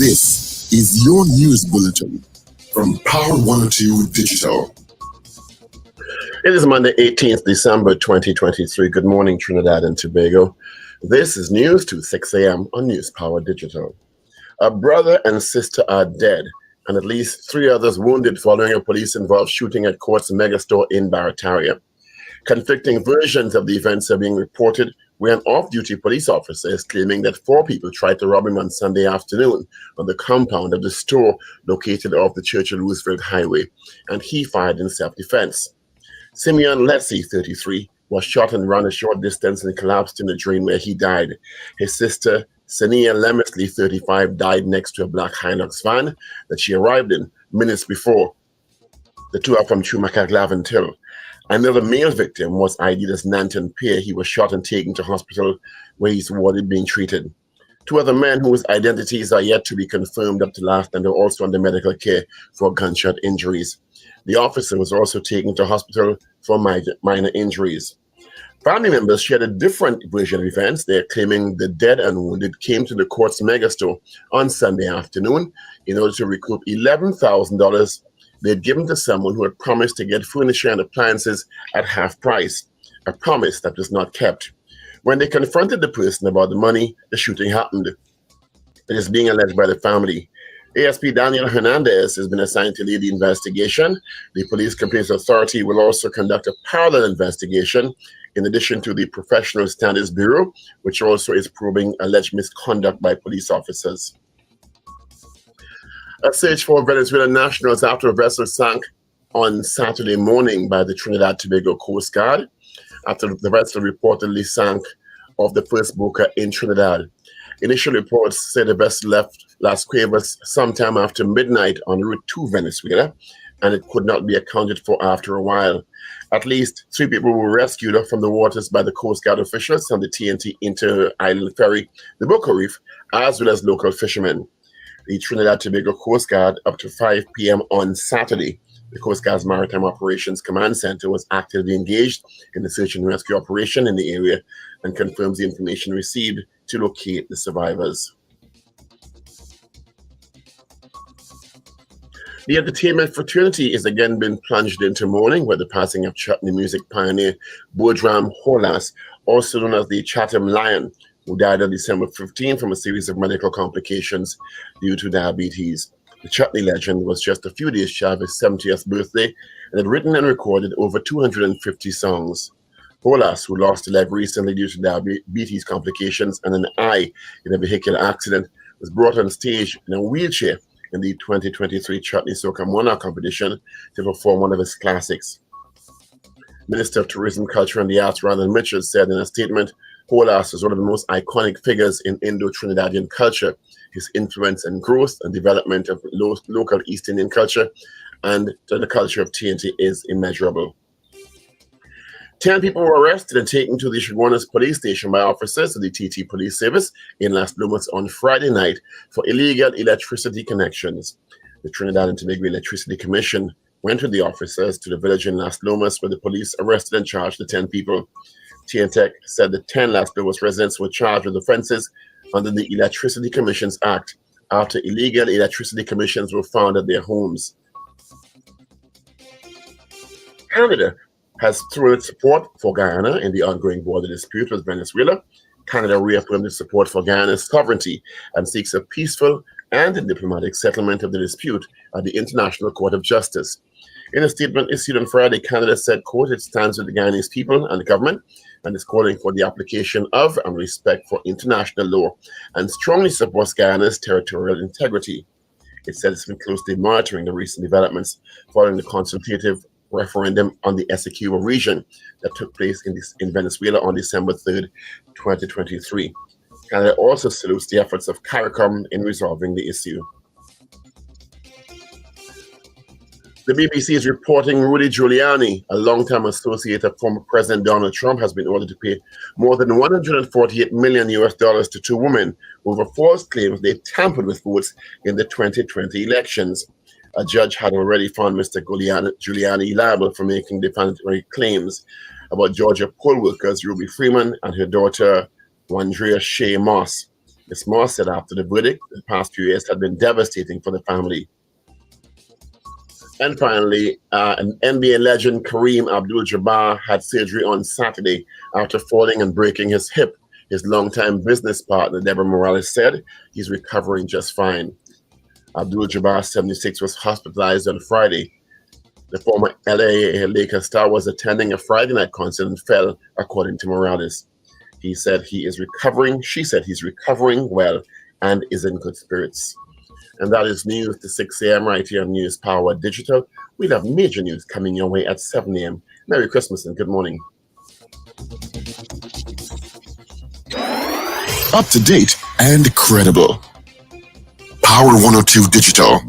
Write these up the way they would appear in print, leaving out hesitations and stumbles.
This is your news bulletin from Power 102 Digital. It is Monday, 18th December 2023. Good morning, Trinidad and Tobago. This is News to 6 a.m. on News Power Digital. A brother and sister are dead, and at least 3 others wounded following a police-involved shooting at Court's megastore in Barataria. Conflicting versions of the events are being reported, where an off-duty police officer is claiming that 4 people tried to rob him on Sunday afternoon on the compound of the store located off the Churchill Roosevelt Highway, and he fired in self-defense. Simeon Letzi, 33, was shot and ran a short distance and collapsed in a drain where he died. His sister, Sania Lemesley, 35, died next to a black Hilux van that she arrived in minutes before. The two are from Chumacaglavan Till. Another male victim was ID'd as Nanton Peer. He was shot and taken to hospital where he's warded being treated. 2 other men whose identities are yet to be confirmed up to last and are also under medical care for gunshot injuries. The officer was also taken to hospital for minor injuries. Family members shared a different version of events. They're claiming the dead and wounded came to the Court's megastore on Sunday afternoon in order to recoup $11,000 they had given to someone who had promised to get furniture and appliances at half price, a promise that was not kept. When they confronted the person about the money, the shooting happened. It is being alleged by the family. ASP Daniel Hernandez has been assigned to lead the investigation. The Police Complaints Authority will also conduct a parallel investigation in addition to the Professional Standards Bureau, which also is probing alleged misconduct by police officers. A search for Venezuelan nationals after a vessel sank on Saturday morning by the Trinidad Tobago Coast Guard after the vessel reportedly sank off the first Boca in Trinidad. Initial reports say the vessel left Las Cuevas sometime after midnight en route to Venezuela, and it could not be accounted for after a while. At least 3 people were rescued from the waters by the Coast Guard officials on the TNT Inter-Island Ferry, the Boca Reef, as well as local fishermen. The Trinidad Tobago Coast Guard, up to 5 p.m. on Saturday, the Coast Guard's Maritime Operations Command Center was actively engaged in the search and rescue operation in the area and confirms the information received to locate the survivors. The entertainment fraternity is again been plunged into mourning with the passing of chutney music pioneer Bodram Holas, also known as the Chatham Lion, who died on December 15 from a series of medical complications due to diabetes. The chutney legend was just a few days shy of his 70th birthday and had written and recorded over 250 songs. Holas, who lost a leg recently due to diabetes complications and an eye in a vehicular accident, was brought on stage in a wheelchair in the 2023 Chutney Soca Monarch competition to perform one of his classics. Minister of Tourism, Culture and the Arts, Randall Mitchell, said in a statement, Holas is one of the most iconic figures in Indo-Trinidadian culture. His influence and growth and development of local East Indian culture and to the culture of TNT is immeasurable. 10 people were arrested and taken to the Chaguanas police station by officers of the TT Police Service in Las Lomas on Friday night for illegal electricity connections. The Trinidad and Tobago Electricity Commission went with the officers to the village in Las Lomas where the police arrested and charged the 10 people. TNTEC said the 10 Las Lomas residents were charged with offenses under the Electricity Commissions Act after illegal electricity commissions were found at their homes. Canada has thrown its support for Guyana in the ongoing border dispute with Venezuela. Canada reaffirmed its support for Guyana's sovereignty and seeks a peaceful and diplomatic settlement of the dispute at the International Court of Justice. In a statement issued on Friday, Canada said, quote, it stands with the Guyanese people and the government and is calling for the application of and respect for international law and strongly supports Guyana's territorial integrity. It said it's been closely monitoring the recent developments following the consultative referendum on the Essequibo region that took place in Venezuela on December 3rd, 2023. Canada also salutes the efforts of CARICOM in resolving the issue. The BBC is reporting Rudy Giuliani, a longtime associate of former President Donald Trump, has been ordered to pay more than $148 million to 2 women over false claims they tampered with votes in the 2020 elections. A judge had already found Mr. Giuliani liable for making defamatory claims about Georgia poll workers Ruby Freeman and her daughter, Wandrea Shea Moss. Ms. Moss said after the verdict, the past few years had been devastating for the family. And finally, an NBA legend, Kareem Abdul-Jabbar, had surgery on Saturday after falling and breaking his hip. His longtime business partner, Deborah Morales, said he's recovering just fine. Abdul-Jabbar, 76, was hospitalized on Friday. The former LA Lakers star was attending a Friday night concert and fell, according to Morales. He said he is recovering. She said he's recovering well and is in good spirits. And that is news to 6 a.m. right here on News Power Digital. We'll have major news coming your way at 7 a.m. Merry Christmas and good morning. Up to date and credible. Power 102 Digital.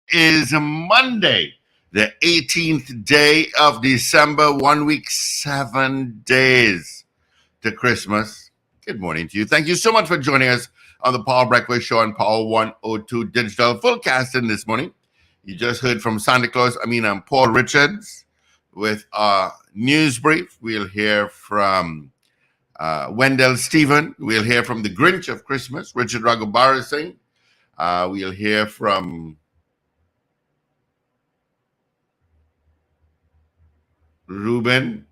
Is Monday, the 18th day of December, 1 week, 7 days to Christmas. Good morning to you. Thank you so much for joining us on the Power Breakfast Show on Power 102 Digital. Full casting this morning. You just heard from Santa Claus. I'm Paul Richards with our news brief. We'll hear from Wendell Stephen. We'll hear from the Grinch of Christmas, Richard Raghubar Singh. We'll hear from Ruben.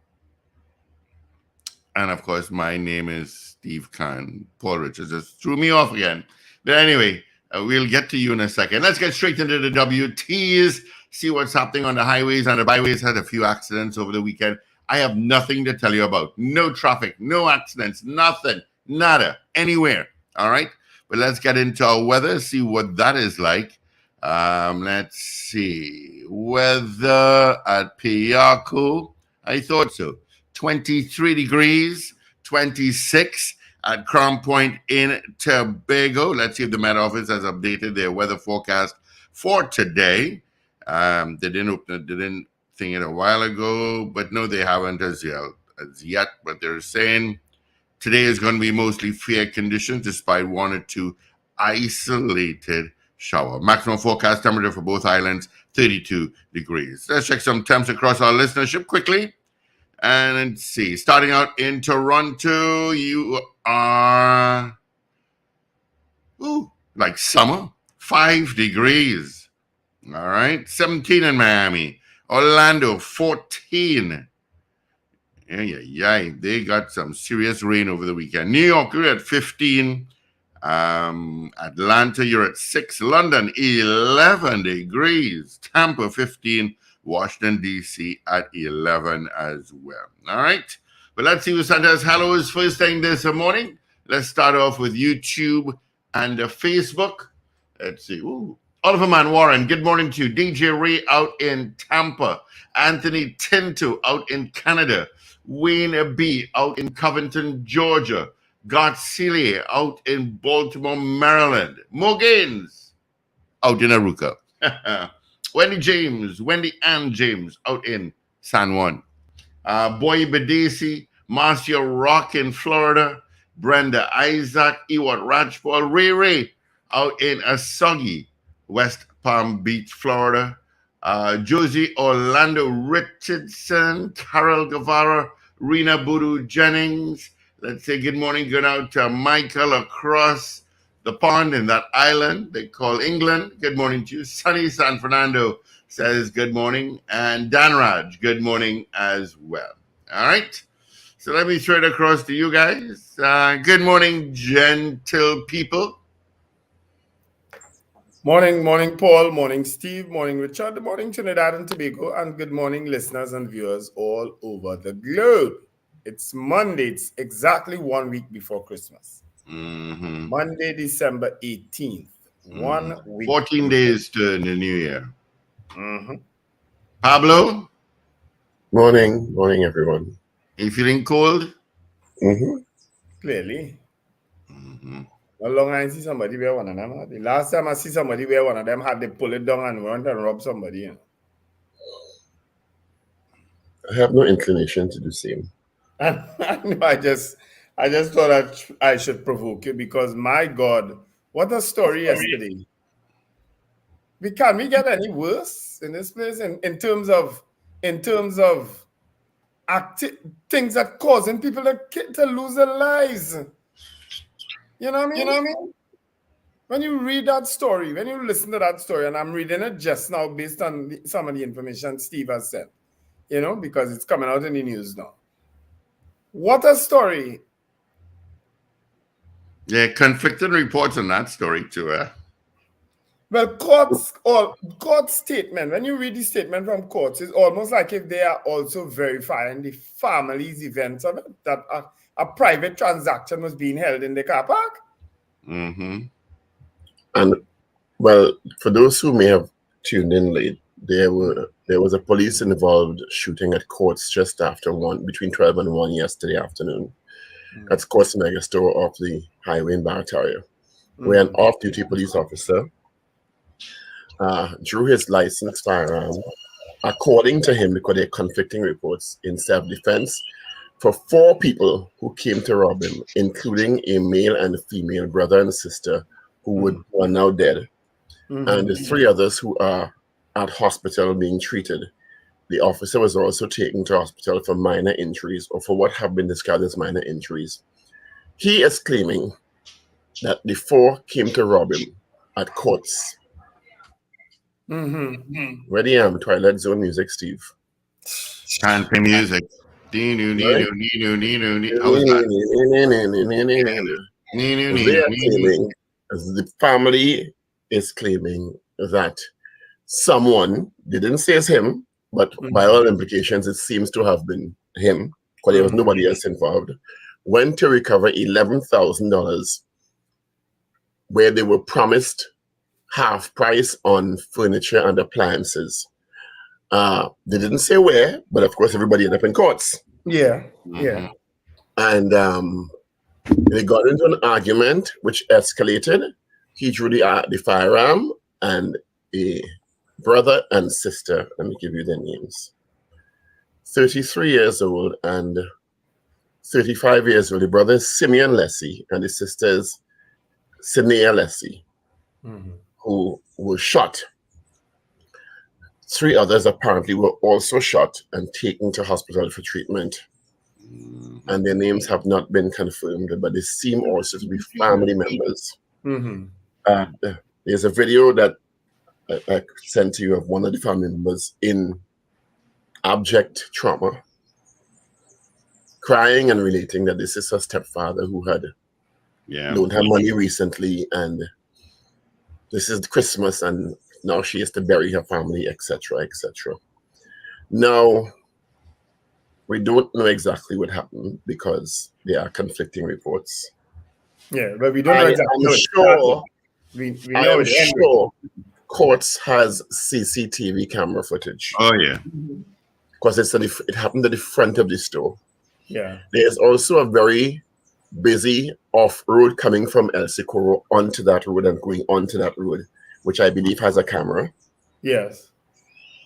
And of course, my name is Steve Khan. Paul Richards just threw me off again. But anyway, we'll get to you in a second. Let's get straight into the WTs, see what's happening on the highways and the byways. Had a few accidents over the weekend. I have nothing to tell you about. No traffic, no accidents, nothing, nada, anywhere. All right? But let's get into our weather, see what that is like. Let's see. Weather at Piaco. I thought so. 23 degrees, 26 at Crown Point in Tobago. Let's see if the Met Office has updated their weather forecast for today. They didn't think it a while ago, but no, they haven't as yet. But they're saying today is going to be mostly fair conditions despite one or two isolated shower. Maximum forecast temperature for both islands, 32 degrees. Let's check some temps across our listenership quickly. And let's see. Starting out in Toronto, you are like summer, 5 degrees. All right. 17 in Miami. Orlando, 14. Yeah. They got some serious rain over the weekend. New York, you're at 15. Atlanta, you're at 6. London, 11 degrees. Tampa, 15. Washington, D.C. at 11 as well. All right. But let's see who sent us hellos first thing this morning. Let's start off with YouTube and Facebook. Let's see. Oliver Man Warren, good morning to you. DJ Ray out in Tampa. Anthony Tinto out in Canada. Wayne B out in Covington, Georgia. Garcelia out in Baltimore, Maryland. Mo Gaines out in Aruca. Wendy Ann James out in San Juan. Boy Badesi, Marcia Rock in Florida. Brenda Isaac, Ewart Rajpal, Ray out in Asoggy, West Palm Beach, Florida. Josie Orlando Richardson, Carol Guevara, Rena Boodoo Jennings. Let's say good morning, good out to Michael across the pond in that island they call England. Good morning to you. Sunny San Fernando says good morning. And Dan Raj, good morning as well. All right. So let me throw it across to you guys. Good morning, gentle people. Morning, Paul. Morning, Steve. Morning, Richard. Good morning, Trinidad and Tobago. And good morning, listeners and viewers all over the globe. It's Monday. It's exactly 1 week before Christmas. Mm-hmm. Monday, December 18th. 1 week. 14 days to the new year. Mm-hmm. Pablo? Morning, everyone. You feeling cold? Mm-hmm. Clearly. Mm-hmm. How long I see somebody wear one of them? The last time I see somebody wear one of them, had they pull it down and went and rob somebody. I have no inclination to do the same. I just thought I should provoke you because my God, what a story yesterday. Can we get any worse in this place in terms of things that causing people to lose their lives? You know what I mean? When you read that story, when you listen to that story, and I'm reading it just now based on some of the information Steve has said, because it's coming out in the news now. What a story. Yeah, conflicting reports on that story too. Well, court statement, when you read the statement from courts, it's almost like if they are also verifying the family's events of it, that a private transaction was being held in the car park. Mm-hmm. And well, for those who may have tuned in late, there was a police involved shooting at Courts just after between 12 and 1 yesterday afternoon. That's Courts Mega Store off the highway in Barataria, where an off-duty police officer drew his licensed firearm, according to him, because there are conflicting reports, in self-defense for 4 people who came to rob him, including a male and a female brother and sister who are now dead, and the 3 others who are at hospital being treated. The officer was also taken to hospital for minor injuries, or for what have been described as minor injuries. He is claiming that the 4 came to rob him at Courts. Ready, Twilight Zone music, Steve. Can't play music. Right? How's that? They are claiming, the family is claiming that someone, they didn't say it's him, but by all implications, it seems to have been him, because there was nobody else involved, went to recover $11,000 where they were promised half price on furniture and appliances. They didn't say where, but of course everybody ended up in courts. Yeah. And they got into an argument which escalated. He drew the firearm, and a brother and sister, let me give you their names, 33 years old and 35 years old. The brother is Simeon Lessie, and the sister is Sinea Lessie, who were shot. 3 others apparently were also shot and taken to hospital for treatment. And their names have not been confirmed, but they seem also to be family members. There's a video that I sent to you of one of the family members in abject trauma, crying and relating that this is her stepfather who had loaned her money recently, and this is Christmas, and now she has to bury her family, etc., etc. Now, we don't know exactly what happened because there are conflicting reports. Yeah, but we don't know exactly. I am sure Courts has CCTV camera footage. Oh, yeah. Because it happened at the front of the store. Yeah. There's also a very busy off-road coming from El Socorro onto that road and going onto that road, which I believe has a camera. Yes.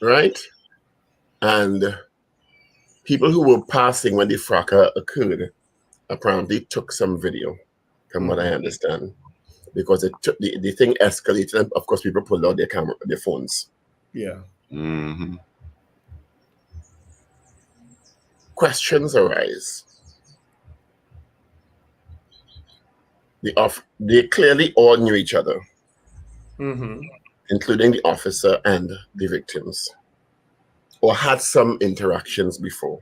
Right? And people who were passing when the fracas occurred apparently took some video, from what I understand. Because the thing escalated, and of course people pulled out their phones. Yeah. Questions arise. They clearly all knew each other, including the officer and the victims, or had some interactions before.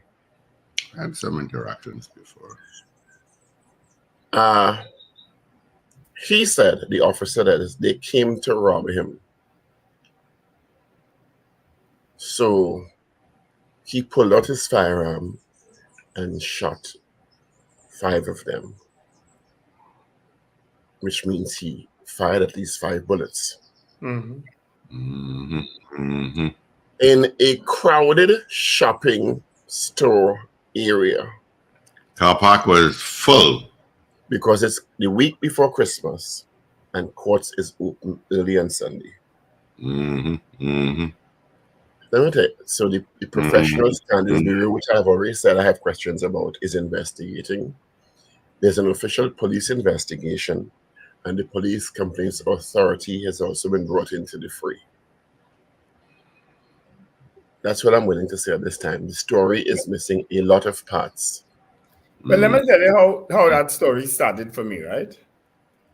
He said, the officer, that they came to rob him. So he pulled out his firearm and shot 5 of them, which means he fired at least 5 bullets. In a crowded shopping store area. Car park was full. Because it's the week before Christmas and Courts is open early on Sunday. Let me tell you, so the Professional Standards Bureau, which I've already said I have questions about, is investigating. There's an official police investigation, and the Police Complaints Authority has also been brought into the fray. That's what I'm willing to say at this time. The story is missing a lot of parts. But let me tell you how that story started for me, right?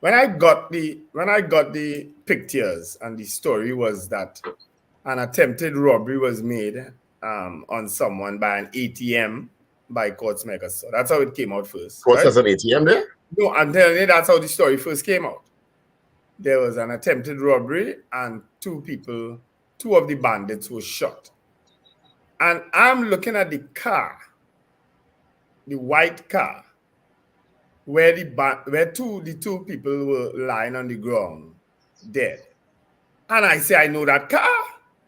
When I got the pictures, and the story was that an attempted robbery was made on someone by an ATM by Courts Mega. So that's how it came out first. Courts right? has an ATM there? No, I'm telling you, that's how the story first came out. There was an attempted robbery, and two of the bandits were shot. And I'm looking at the car, the white car, where the two people were lying on the ground, dead. And I say, I know that car.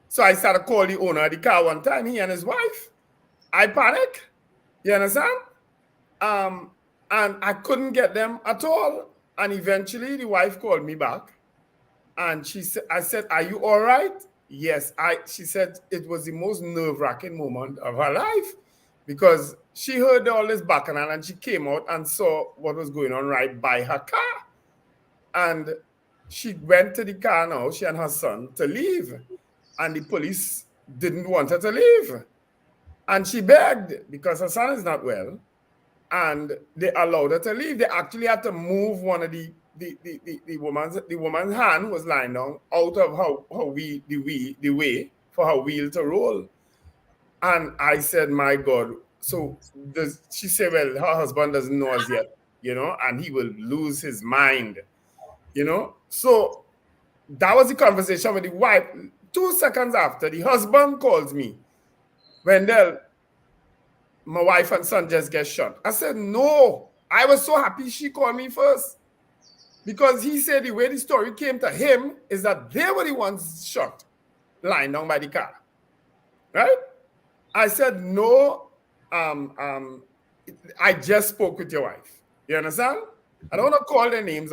So I started calling the owner of the car one time, he and his wife. I panic. You understand? And I couldn't get them at all. And eventually the wife called me back. And I said, are you all right? Yes. She said it was the most nerve-wracking moment of her life, because she heard all this bacchanal and she came out and saw what was going on right by her car. And she went to the car now, she and her son, to leave. And the police didn't want her to leave. And she begged, because her son is not well. And they allowed her to leave. They actually had to move one of the woman's hand was lying down out of the way for her wheel to roll. And I said, my God. So she said, well, her husband doesn't know us yet, and he will lose his mind, So that was the conversation with the wife. 2 seconds after, the husband calls me. Wendell, my wife and son just get shot. I said, no. I was so happy she called me first, because he said the way the story came to him is that they were the ones shot, lying down by the car. Right? I said, no, I just spoke with your wife. You understand? I don't want to call their names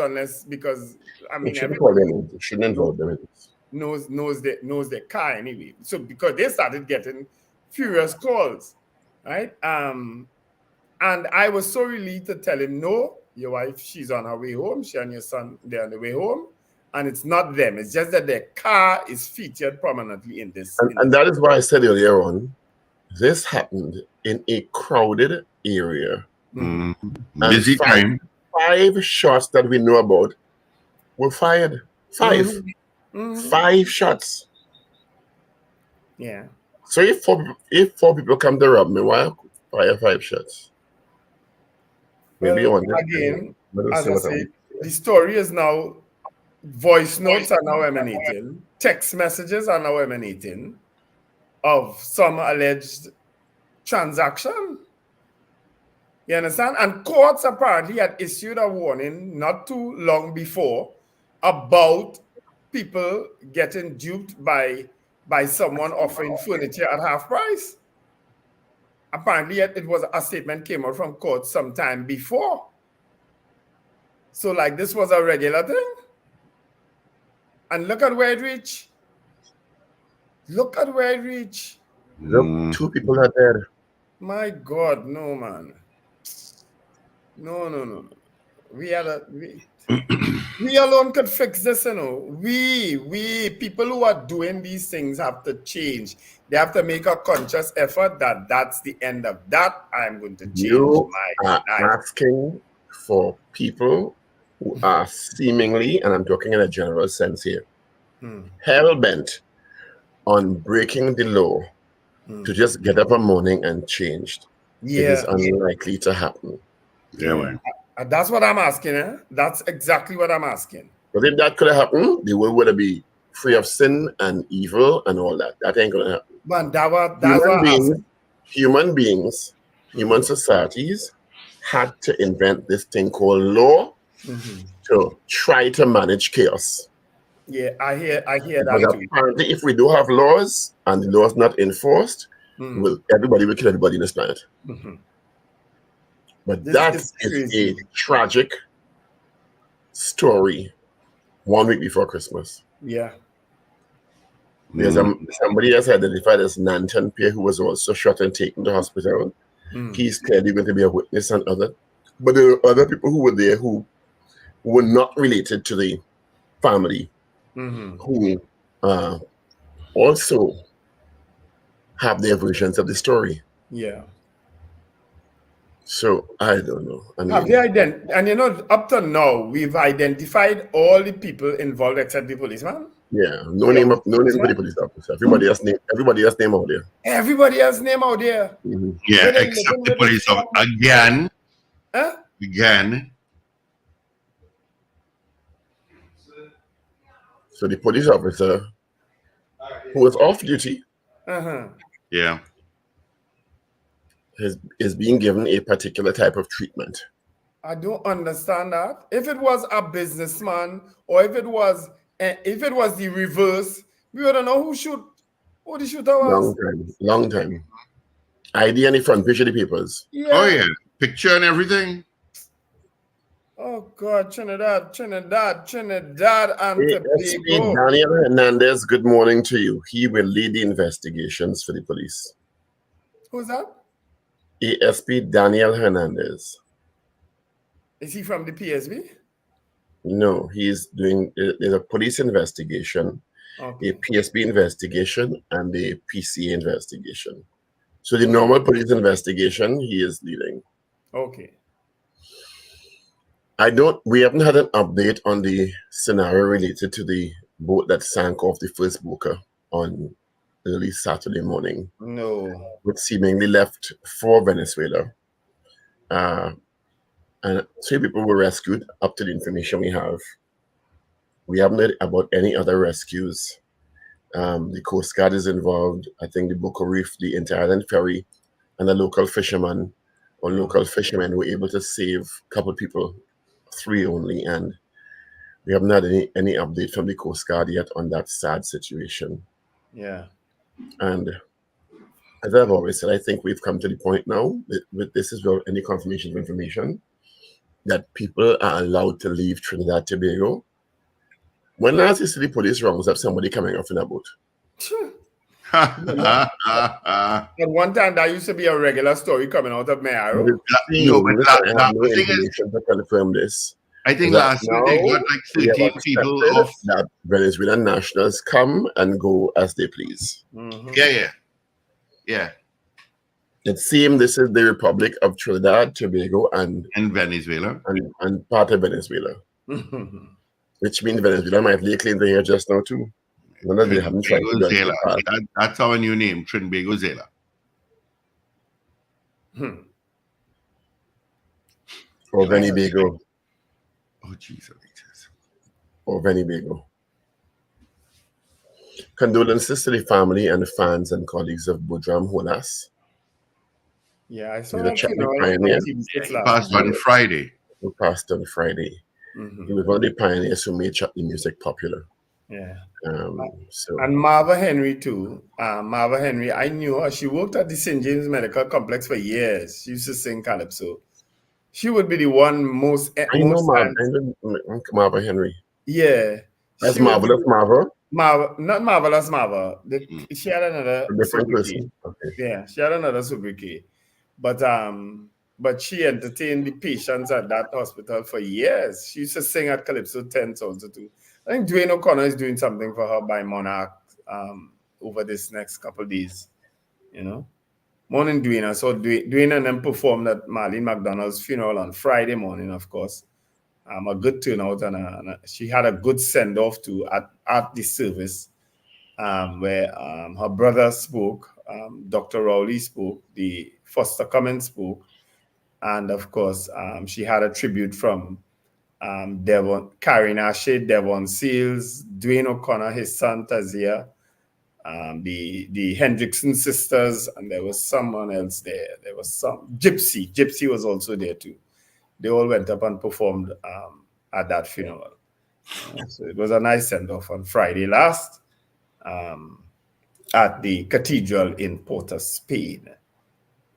because You shouldn't involve them in this. knows their car anyway. So because they started getting furious calls, right? And I was so relieved to tell him, no, your wife, she's on her way home. She and your son, they're on the way home. And it's not them. It's just that their car is featured prominently in this. And that is why I said earlier on, this happened in a crowded area. Busy time. 5 shots that we know about were fired. 5. 5 shots. Yeah. So if four people come to rob me, why fire 5 shots? Maybe again, as I say, the story is now, voice notes are now emanating, text messages are now emanating of some alleged transaction. You understand? And courts apparently had issued a warning not too long before about people getting duped by someone offering furniture at half price. Apparently, it was a statement came out from court sometime before. So, like, this was a regular thing. And look at where it reached. Look at where it reached. Look, 2 people are dead. My God, no, man. No. We alone could fix this, We people who are doing these things have to change. They have to make a conscious effort that that's the end of that. I'm going to change You my are life. asking for people who are seemingly, and I'm talking in a general sense here, hell-bent on breaking the law to just get up one morning and change. It is unlikely to happen. Yeah, That's what I'm asking. That's exactly what I'm asking. But if that could have happened, the world would be free of sin and evil and all that. That ain't going to happen. Man, human beings, human societies had to invent this thing called law to try to manage chaos. Yeah, I hear Because that too. apparently, if we do have laws and the laws not enforced, everybody will kill everybody in this planet. But that is a tragic story 1 week before Christmas. Yeah. There's somebody else identified as Nanton Pierre who was also shot and taken to hospital. He's clearly going to be a witness and other. But there are other people who were there who were not related to the family who also have their versions of the story. Yeah. So I don't know. I mean, have they and you know, up to now, we've identified all the people involved except the policeman. Yeah, no name for the police officer. Everybody else name out there. Everybody else name out there. Yeah, except the police officer again. Huh? Again. So the police officer who was off duty, yeah, is being given a particular type of treatment. I don't understand that. If it was a businessman, or if it was the reverse, we wouldn't know who the shooter was. Long time. ID on the front page of the papers. Yeah. Oh yeah, picture and everything. Oh God, Trinidad, and Tobago. Daniel Hernandez, good morning to you. He will lead the investigations for the police. Who's that? ASP Daniel Hernandez. Is he from the PSB? No, he's doing a police investigation, a PSB investigation, and a PCA investigation. So the normal police investigation he is leading. Okay. We haven't had an update on the scenario related to the boat that sank off the first boater on early Saturday morning. No. Which seemingly left for Venezuela. And 3 people were rescued up to the information we have. We haven't heard about any other rescues. The Coast Guard is involved. I think the Boko Reef, the Inter-Island Ferry, and the local fishermen were able to save a couple of people, 3 only, and we haven't had any update from the Coast Guard yet on that sad situation. Yeah. And as I've always said, I think we've come to the point now with this is without any confirmation of information that people are allowed to leave Trinidad Tobago. When last you see the police rounds up somebody coming off in a boat? At one time, that used to be a regular story coming out of Mayaro. Confirm this. I think last week they got like 13 people off. That Venezuelan nationals come and go as they please. Yeah. It seems this is the Republic of Trinidad, Tobago, and Venezuela, and part of Venezuela, which means Venezuela might lay claim to here just now too. They haven't tried to that's our new name, Trinbago Zela. Or Venezuela. Oh, Jesus. Or Venezuela. Condolences to the family and the fans and colleagues of Budram Holas. Yeah, I saw that. He passed on Friday. He passed on Friday. He was one of the pioneers who made chutney music popular. Yeah. So and Marva Henry too. Marva Henry, I knew her. She worked at the St. James Medical Complex for years. She used to sing calypso. She would be the one most. I know Marva Henry. Yeah. That's Marvelous Marva. Not Marvelous Marva. She had another different person. Okay. Yeah, she had another sobriquet. But she entertained the patients at that hospital for years. She used to sing at Calypso 10 also too. I think Dwayne O'Connor is doing something for her by Monarch over this next couple of days. You know? Morning, Dwayne. I saw Dwayne and them performed at Marlene McDonald's funeral on Friday morning, of course. A good turnout, and she had a good send-off too at the service where her brother spoke, Dr. Rowley spoke, the Foster Cummins spoke, and of course, she had a tribute from Karen Ashe, Devon Seals, Dwayne O'Connor, his son Tazia, the Hendrickson sisters, and there was someone else there. There was some Gypsy. Gypsy was also there too. They all went up and performed at that funeral. So it was a nice send-off on Friday last at the cathedral in Port of Spain.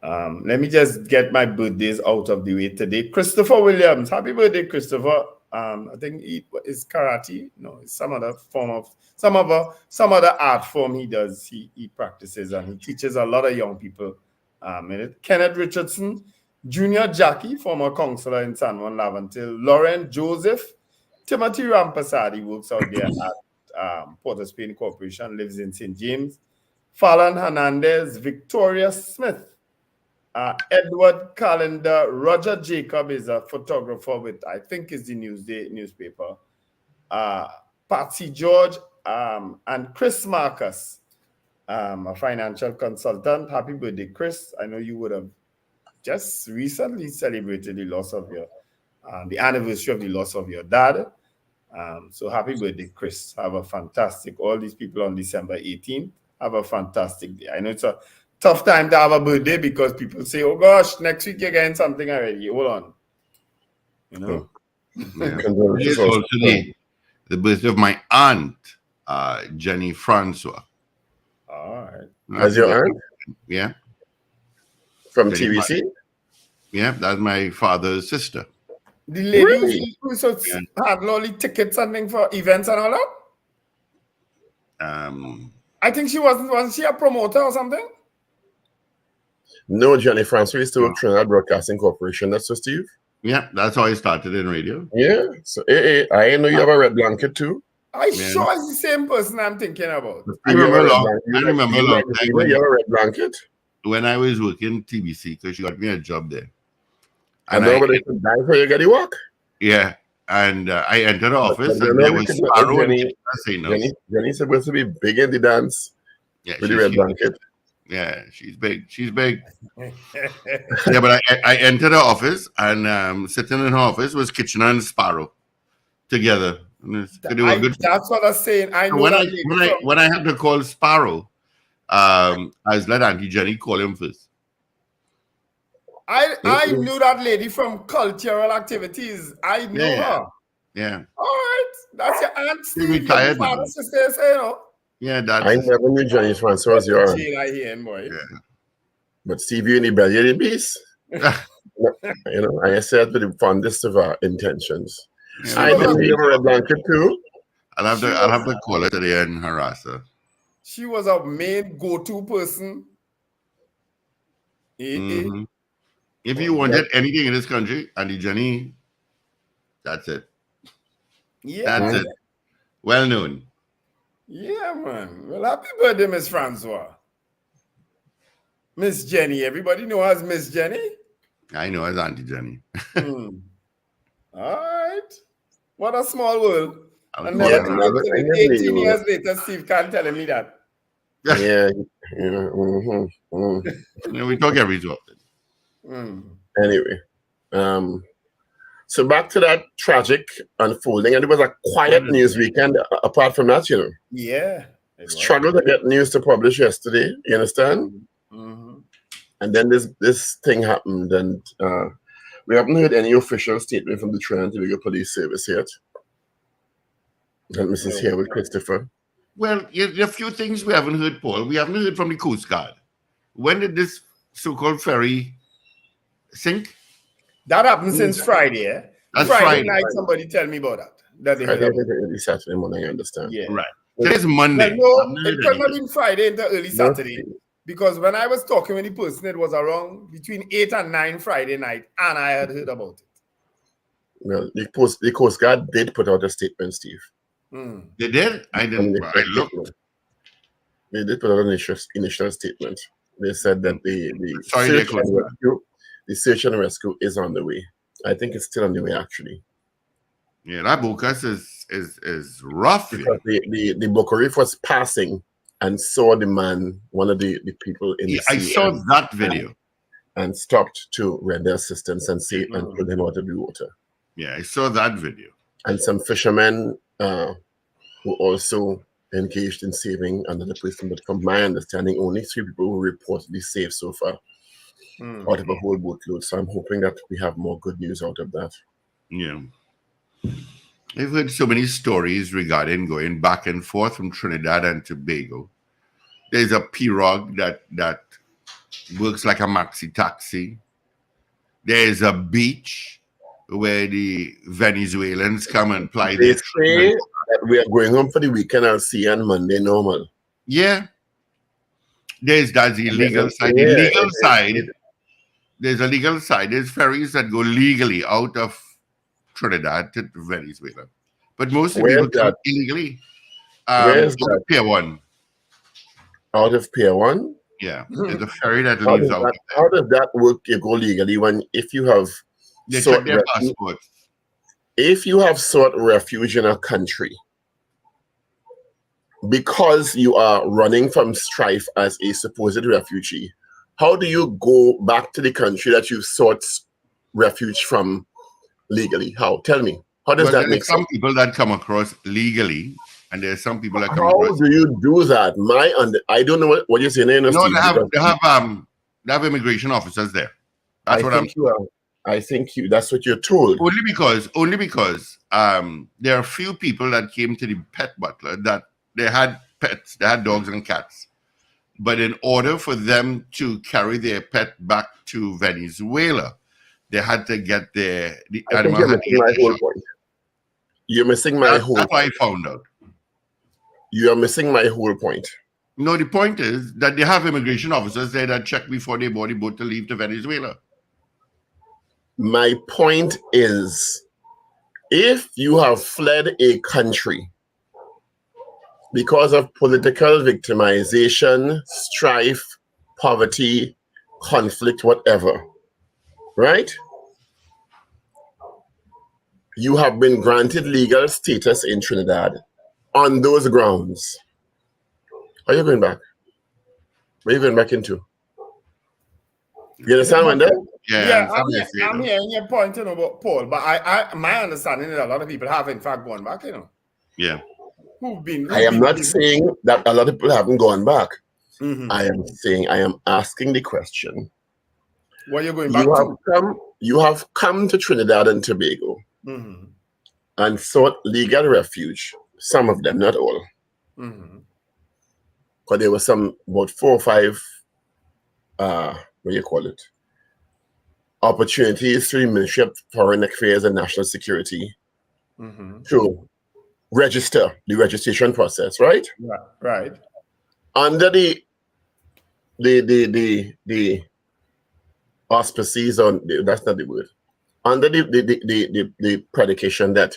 Let me just get my birthdays out of the way today. Christopher Williams, happy birthday, Christopher. I think it's karate. No, it's some other form of some other art form he does. He practices and he teaches a lot of young people. Kenneth Richardson, Junior Jackie, former counselor in San Juan Lavantil, Lauren Joseph, Timothy Rampasadi works out there at Port of Spain Corporation, lives in St. James. Fallon Hernandez, Victoria Smith, Edward Calendar, Roger Jacob is a photographer with, I think is the Newsday newspaper. Patsy George and Chris Marcus, a financial consultant. Happy birthday, Chris. I know you would have just recently celebrated the loss of the anniversary of the loss of your dad. So happy birthday, Chris. Have a fantastic, all these people on December 18th, have a fantastic day. I know it's a tough time to have a birthday because people say, oh gosh, next week you're getting something already. Hold on. You know? Yeah. It's also the birthday of my aunt, Jenny Francois. All right. As your aunt? Yeah. From Jenny TVC? Yeah, that's my father's sister. The lady Really? who had lolly tickets and things for events and all that? I think she wasn't she a promoter or something? No, Jenny Francois used to work Trinidad Broadcasting Corporation. That's so, Steve? Yeah, that's how I started in radio. Yeah. So, I know you have a red blanket too. I sure it's the same person I'm thinking about. I remember a long time you have a red blanket. When I was working TBC, because she got me a job there. And nobody could die for you get the work. Yeah. And I entered the office and there was Sparrow and Jenny's supposed to be big in the dance. Yeah, with the red blanket. Yeah, she's big. She's big. Yeah, but I entered her office and sitting in her office was Kitchener and Sparrow together. That's what I'm saying. I know when I had to call Sparrow, I was let Auntie Jenny call him first. I knew that lady from cultural activities. I know her. Yeah. All right. That's your aunt. She retired now. Sister, you know. Yeah, that's... I never knew Jenny Francois was your aunt. I hear him, boy. Yeah. But Steve, you in the belly of the beast. You know, I said with the fondest of our intentions. Yeah, I didn't give her a blanket too. I'll have to call her today and harass her. She was a main go-to person. Mm-hmm. If you wanted anything in this country, Auntie Jenny, that's it. Yeah. That's it. Well known. Yeah, man. Well, happy birthday, Miss Francois. Miss Jenny. Everybody know as Miss Jenny? I know as Auntie Jenny. All right. What a small world. And 18 years later, Steve can't tell me that. Yeah. We talk every so often. Anyway, so back to that tragic unfolding, and it was a quiet news weekend. Apart from that, you know, struggled to get news to publish yesterday. You understand? Mm-hmm. And then this thing happened, and we haven't heard any official statement from the Trinidad and Tobago Police Service yet. And Mrs. here with Christopher. Well, there are a few things we haven't heard, Paul. We haven't heard from the Coast Guard. When did this so-called ferry sink? That happened since Friday, eh? That's Friday night, somebody tell me about that. I think early Saturday morning, I understand. Yeah. Right. Today's Monday. Well, no, it could not have been Friday into early Saturday. Because when I was talking with the person, it was around between 8 and 9 Friday night, and I had heard about it. Well, the Coast Guard did put out a statement, Steve. They did? I didn't. They did put out an initial statement. They said that the search and rescue is on the way. I think it's still on the way, actually. Yeah, that Bocas is rough. Because the Boca Reef was passing and saw the man, one of the people in the sea. I saw that video. And stopped to render assistance and pull him out of the water. Yeah, I saw that video. And some fishermen who also engaged in saving under the police. But from my understanding, only 3 people who reportedly saved so far out of a whole boatload. So I'm hoping that we have more good news out of that. Yeah. I've heard so many stories regarding going back and forth from Trinidad and Tobago. There's a pirogue that works like a maxi taxi. There's a beach where the Venezuelans come and ply They their say that we are going home for the weekend. I'll see you on Monday normal. yeah. That's the legal side. The Yeah, legal side, there's a legal side. There's ferries that go legally out of Trinidad to Venezuela. But most of the people Where's come that? illegally. Where's Out of Pier 1. Out of Pier 1? Yeah. There's a ferry that How leaves does out that, of there. how does that work? You go legally when if you have They sought check their refuge, passports. if you have sought refuge in a country because you are running from strife as a supposed refugee, how do you go back to the country that you sought refuge from legally? How? Tell me. How does Well, that there are make sense? some people that come across legally, and there are some people that come How across. do you do that? I don't know what you're saying, No, Steve, because they have immigration officers there. That's I what I'm think you are. I think that's what you're told. only because there are few people that came to the pet butler that they had pets, they had dogs and cats. But in order for them to carry their pet back to Venezuela, they had to get the I think animal you're missing my whole point. You're missing my whole That's what I point. found out. You are missing my whole point. No, the point is that they have immigration officers there that check before they board the boat to leave to Venezuela. My point is, if you have fled a country because of political victimization, strife, poverty, conflict, whatever, right? You have been granted legal status in Trinidad on those grounds. Are you going back? Where are you going back into? You understand, Wendell? Yeah, I'm hearing your point, about Paul, but my understanding is a lot of people have in fact gone back, Yeah. I am not saying that a lot of people haven't gone back. Mm-hmm. I am saying, I am asking the question. What are you going back to? You have come to Trinidad and Tobago and sought legal refuge. Some of them, not all. Because there were about 4 or 5, what do you call it? Opportunities through Ministry of Foreign Affairs and National Security to register, the registration process, right? Right. Under the auspices on, that's not the word, under the predication that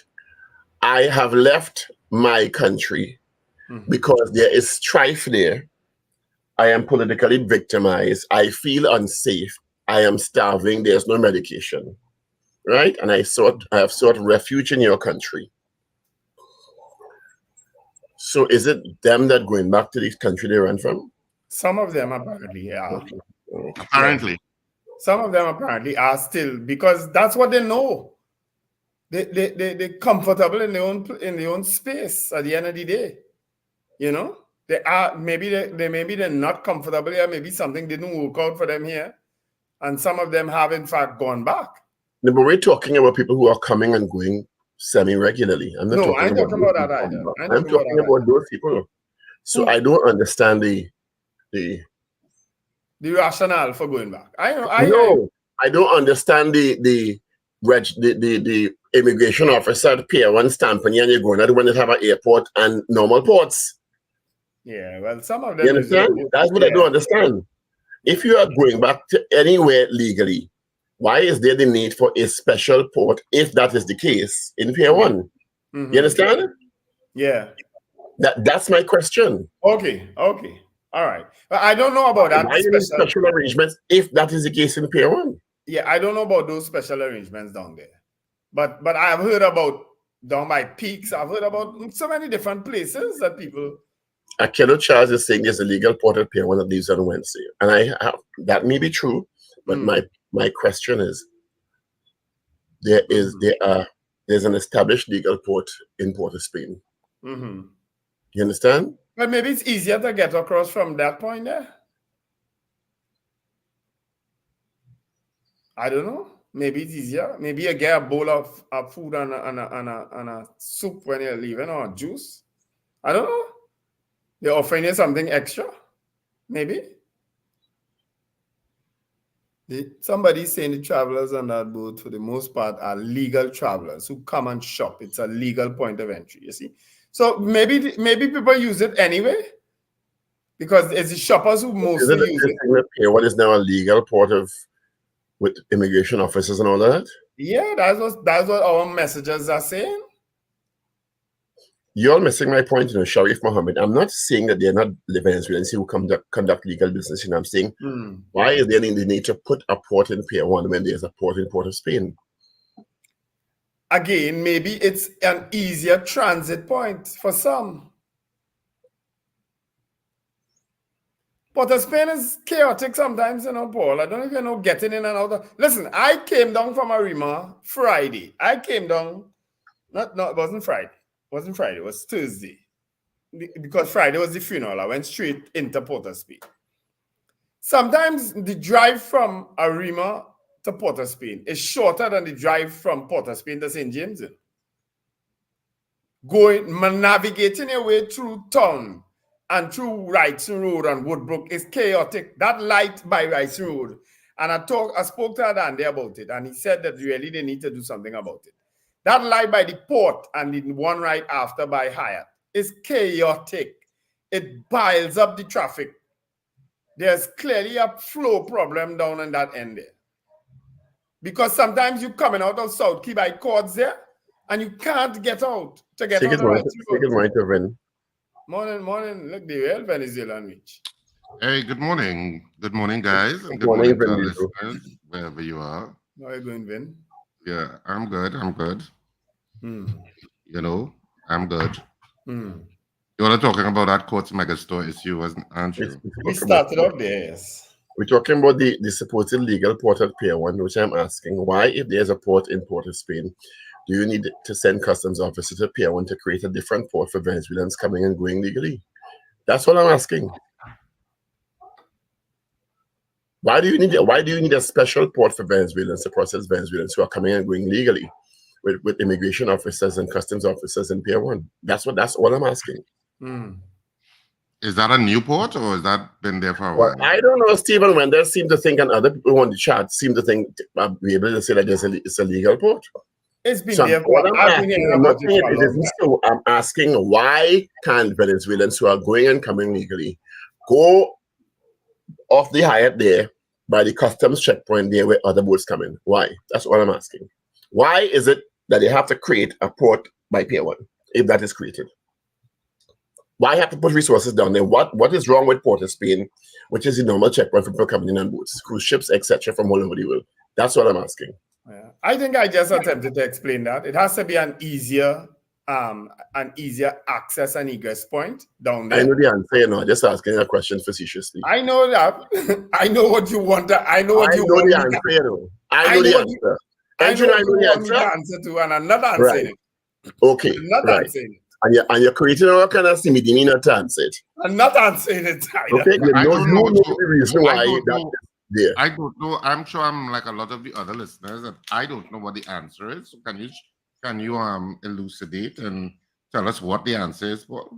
I have left my country because there is strife there. I am politically victimized. I feel unsafe. I am starving. There's no medication, right? And I have sought refuge in your country. So is it them that going back to this country they ran from? Some of them apparently are. Okay. Apparently. Some of them apparently are still, because that's what they know. They're comfortable in their own space at the end of the day. They are maybe they're not comfortable here. Maybe something didn't work out for them here, and some of them have in fact gone back. No, but we're talking about people who are coming and going semi-regularly. I'm not I ain't talking about that either. I'm talking about those people. So I don't understand the rationale for going back. I don't understand the immigration officer at Pier 1 stamping and you're going out when they have an airport and normal ports. Yeah, well, some of them. You understand? That's what I don't understand. If you are going back to anywhere legally, why is there the need for a special port if that is the case in Pier 1? You understand? Yeah. That's my question. Okay. All right. But I don't know about that. Why special arrangements if that is the case in Pier 1? Yeah, I don't know about those special arrangements down there. But I've heard about down by Peaks. I've heard about so many different places that people. Akelo Charles is saying there's a legal port at Pier 1 that leaves on Wednesday. And that may be true, but my question is, there's an established legal port in Port of Spain. You understand? But maybe it's easier to get across from that point there. I don't know. Maybe it's easier. Maybe you get a bowl of food and a soup when you're leaving, or juice. I don't know. They're offering you something extra. Maybe. Somebody's saying the travelers on that boat, for the most part, are legal travelers who come and shop. It's a legal point of entry, you see. So maybe people use it anyway, because it's the shoppers who mostly use it. What is now a legal port with immigration officers and all that? Yeah, that's what our messengers are saying. You're missing my point, Sharif Mohammed. I'm not saying that they're not the Venezuelans who conduct legal business. I'm saying, why is there the need to put a port in Pier 1 when there's a port in Port of Spain? Again, maybe it's an easier transit point for some. Port of Spain is chaotic sometimes, Paul. I don't even getting in and out. Listen, I came down from Arima Friday. I came down, it wasn't Friday. It wasn't Friday, it was Thursday. Because Friday was the funeral. I went straight into Port of Spain. Sometimes the drive from Arima to Port of Spain is shorter than the drive from Port of Spain to St. James. Navigating your way through town and through Wrightson Road and Woodbrook is chaotic. That light by Wrightson Road, and I spoke to Andy about it, and he said that really they need to do something about it. That light by the port and the one right after by Hyatt is chaotic. It piles up the traffic. There's clearly a flow problem down in that end there. Because sometimes you're coming out of South Key by Cords there, and you can't get out to get out of the right. Morning. Look, the real Venezuelan reach. Hey, good morning. Good morning, guys. And good morning to our listeners, wherever you are. How are you going, Vin? Yeah, I'm good. I'm good. I'm good. You were talking about that Courts Megastore issue, aren't you? We started off there, yes. We're talking about the supposed legal port at Pier 1, which I'm asking, why, if there's a port in Port of Spain, do you need to send customs officers to Pier 1 to create a different port for Venezuelans coming and going legally? That's what I'm asking. Why do you need a special port for Venezuelans to process Venezuelans who are coming and going legally with immigration officers and customs officers in Pier 1? That's all I'm asking. Is that a new port, or has that been there for a while? I don't know. Stephen Wendell seemed to think, and other people on the chat seem to think, be able to say that it's a legal port. It's been there for I'm asking, why can't Venezuelans who are going and coming legally go off the Hyatt there by the customs checkpoint there where other boats come in? Why? That's what I'm asking. Why is it that they have to create a port by Pier 1 if that is created? Why have to put resources down there? What is wrong with Port of Spain, which is the normal checkpoint for people coming in on boats, cruise ships, etc., from all over the world? That's what I'm asking. Yeah. I think I just attempted to explain that. It has to be an easier access and egress point down there. I know the answer, I'm just asking a question facetiously. I know that. I know what you want. I know what you want. I know the answer. I know the answer to, and I'm not answering it. Okay. I'm not answering it. And you're creating all kind of simidini not to answer it. I'm not answering it either. Okay, you know the reason why that is there. I don't know. I'm sure I'm like a lot of the other listeners that I don't know what the answer is. So can you elucidate and tell us what the answer is for?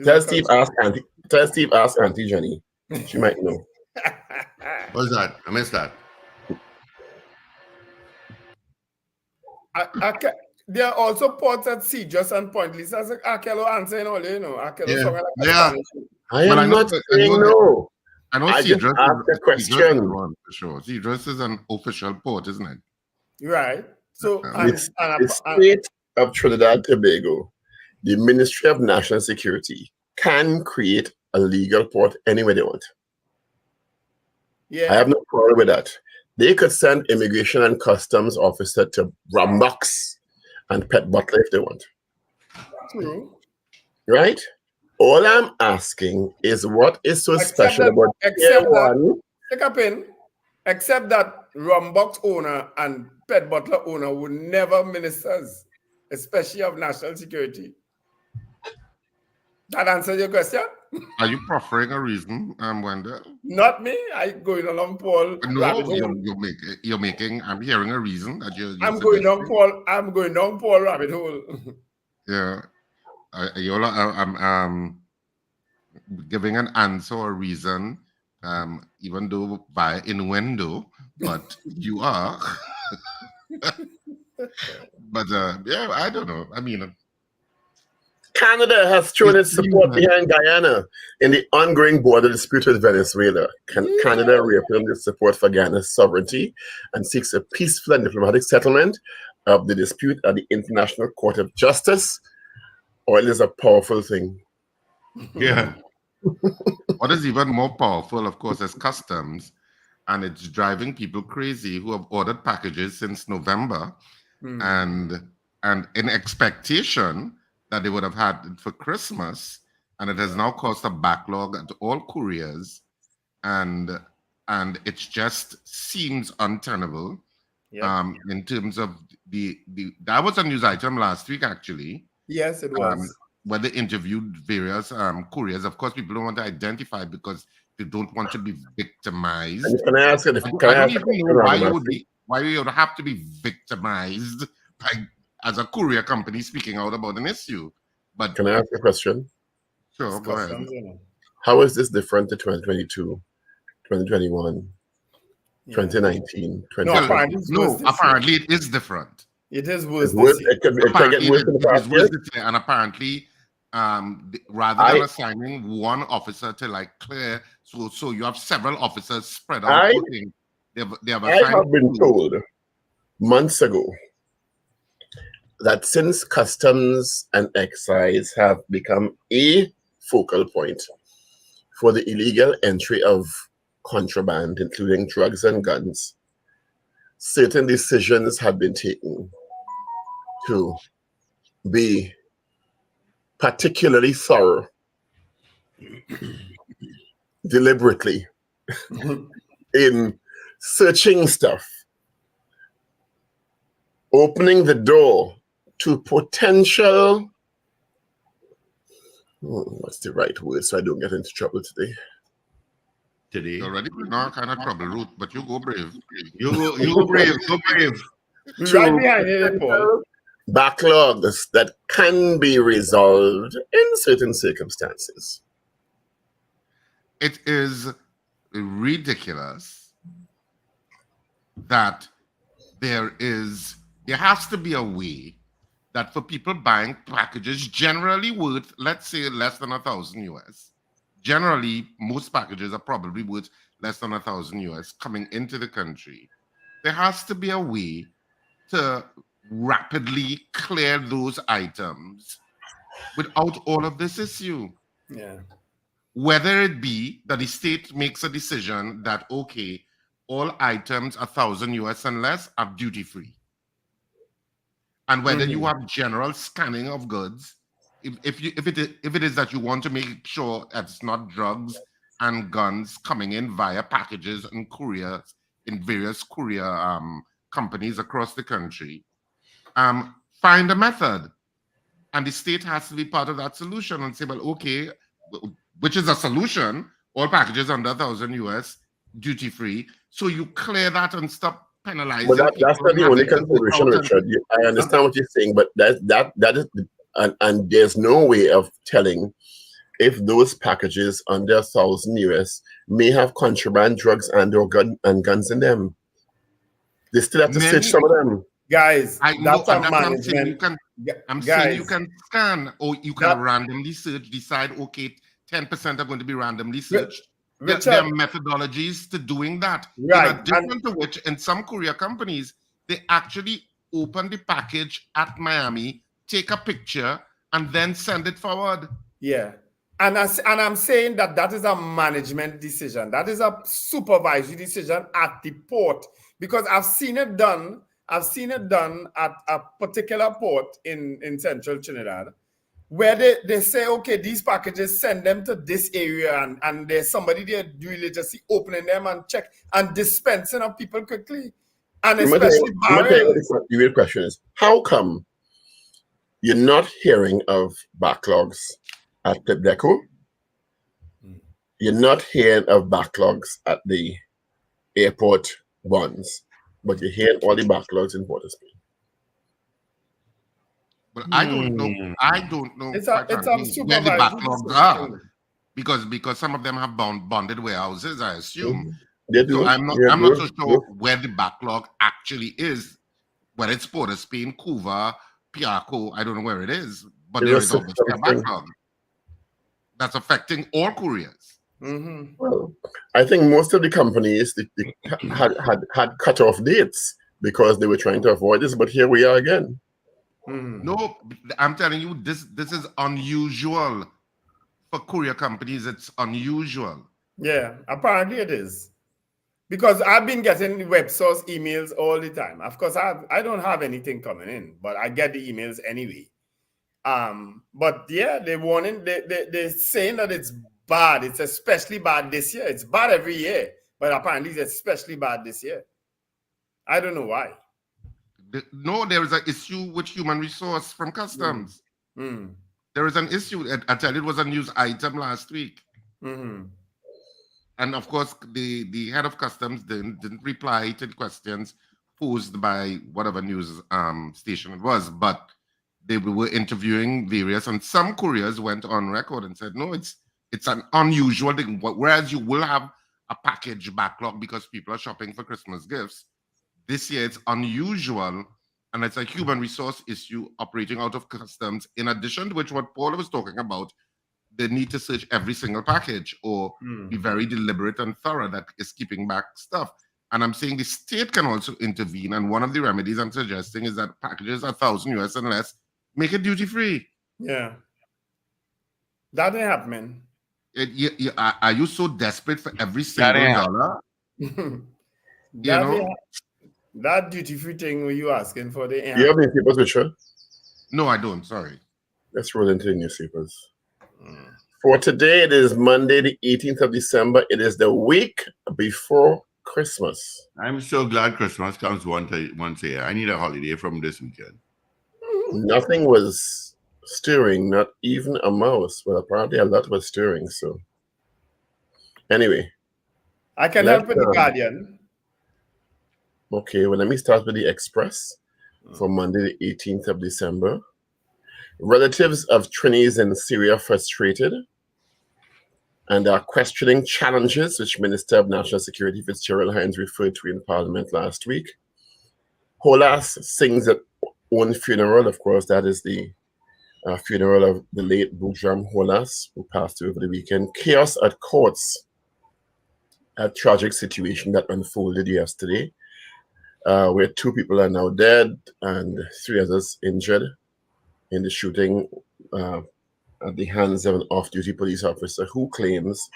Tell Steve ask Auntie Jenny. She might know. What's that? I missed that. There are also ports at sea, just and Pointless. As Akelo answering all, I am not saying no. I know just asked the question. For sure. Seedress is an official port, isn't it? Right. So, the state of Trinidad and Tobago, the Ministry of National Security can create a legal port anywhere they want. Yeah. I have no problem with that. They could send immigration and customs officer to Rambox and Pet Butler if they want. True. Right? All I'm asking is what is so special about except that Rambox owner and Pet Butler owner would never ministers, especially of national security. That answers your question? Are you proffering a reason, Wendell? Not me. I going along Paul. No, you're making. I'm hearing a reason that you're. I'm going down Paul. I'm going down Paul rabbit hole. Yeah, I'm giving an answer or reason even though by innuendo, but you are. But yeah, I don't know. I mean, Canada has shown its support behind Guyana in the ongoing border dispute with Venezuela. Canada reaffirmed its support for Guyana's sovereignty and seeks a peaceful and diplomatic settlement of the dispute at the International Court of Justice. Oil is a powerful thing. yeah. What is even more powerful, of course, is customs, and it's driving people crazy who have ordered packages since November, and in expectation that they would have had it for Christmas, and it has now caused a backlog at all couriers, and it just seems untenable. In terms of the that was a news item last week, actually. Yes, it was. Where they interviewed various couriers. Of course, people don't want to identify because they don't want to be victimized. And can I ask you? I don't even know why you would have to be victimized as a courier company speaking out about an issue. But can I ask a question? Sure, go ahead. How is this different to 2022, 2021, 2019, 2020? No, apparently it is different. It is worse. It can get worse in the past year. And apparently, rather than assigning one officer to like clear, so you have several officers spread out. I have been told months ago that since customs and excise have become a focal point for the illegal entry of contraband, including drugs and guns, certain decisions have been taken to be particularly thorough, deliberately, in searching stuff, opening the door to potential, what's the right word so I don't get into trouble today? Already we're not kind of trouble, Ruth, but you go brave. You go brave, go brave. Right behind you, Paul. Backlogs that can be resolved in certain circumstances. It is ridiculous that there has to be a way that for people buying packages generally worth, let's say, less than $1,000 US. Generally, most packages are probably worth less than $1,000 US coming into the country. There has to be a way to rapidly clear those items without all of this issue. Yeah. Whether it be that the state makes a decision that, okay, all items $1,000 US and less are duty-free. And whether you have general scanning of goods, if it is that you want to make sure that it's not drugs and guns coming in via packages and couriers in various courier companies across the country, find a method. And the state has to be part of that solution and say, well, okay, which is a solution, all packages under $1,000 US, duty-free. So you clear that and stop penalizing. But that's not the only consideration, Richard. I understand what you're saying, but that is, and there's no way of telling if those packages under $1,000 US may have contraband drugs and/or guns in them. They still have to search some of them. Guys, I'm saying you can scan or you can randomly search, decide, okay, 10% are going to be randomly searched. There are methodologies to doing that. Right. In addition to which, in some courier companies, they actually open the package at Miami, take a picture, and then send it forward. Yeah. And I'm saying that is a management decision. That is a supervisory decision at the port. Because I've seen it done at a particular port in central Trinidad, where they say, okay, these packages, send them to this area, and there's somebody there religiously opening them and check and dispensing of people quickly. And especially the real question is, how come you're not hearing of backlogs at the depot? You're not hearing of backlogs at the airport ones, but you're hearing all the backlogs in Port of Spain. But I don't know. It's a where the backlogs are. because some of them have bonded warehouses, I assume. Mhm. They So do. I'm not so sure where the backlog actually is. Whether it's Port of Spain, Cuba, Piaco, I don't know where it is, but It's there a is obviously a system thing. backlog that's affecting all couriers. Mm-hmm. Well, I think most of the companies they had cut off dates because they were trying to avoid this. But here we are again. Mm-hmm. No, I'm telling you, this is unusual for courier companies. It's unusual. Yeah, apparently it is. Because I've been getting web source emails all the time. Of course, I don't have anything coming in, but I get the emails anyway. But yeah, they're warning, they're saying that it's bad. It's especially bad this year. It's bad every year, but apparently it's especially bad this year. I don't know why. No, there is an issue with human resource from customs. Mm. There is an issue. I tell you, it was a news item last week. Mm-hmm. And of course, the head of customs didn't reply to the questions posed by whatever news station it was, but they were interviewing various, and some couriers went on record and said, no, it's an unusual thing. Whereas you will have a package backlog because people are shopping for Christmas gifts, this year it's unusual, and it's a human resource issue operating out of customs, in addition to which what Paul was talking about, they need to search every single package or be very deliberate and thorough that is keeping back stuff. And I'm saying the state can also intervene. And one of the remedies I'm suggesting is that packages 1,000 US and less, make it duty free. Yeah. That ain't happening. Are you so desperate for every single dollar? That duty free thing were you asking for the Do you have newspapers, Richard? No, I don't. Sorry. Let's roll into the newspapers. For today, it is Monday, the 18th of December. It is the week before Christmas. I'm so glad Christmas comes once a year. I need a holiday from this weekend. Nothing was stirring, not even a mouse. Well, apparently a lot was stirring. So, anyway. I can help with the Guardian. Okay, well, let me start with the Express for Monday, the 18th of December. Relatives of Trinis in Syria frustrated and are questioning challenges which Minister of National Security Fitzgerald Hines referred to in Parliament last week. Holas sings at own funeral. Of course, that is the funeral of the late Boujam Holas, who passed away over the weekend. Chaos at courts. A tragic situation that unfolded yesterday, where 2 people are now dead and 3 others injured in the shooting at the hands of an off-duty police officer who claims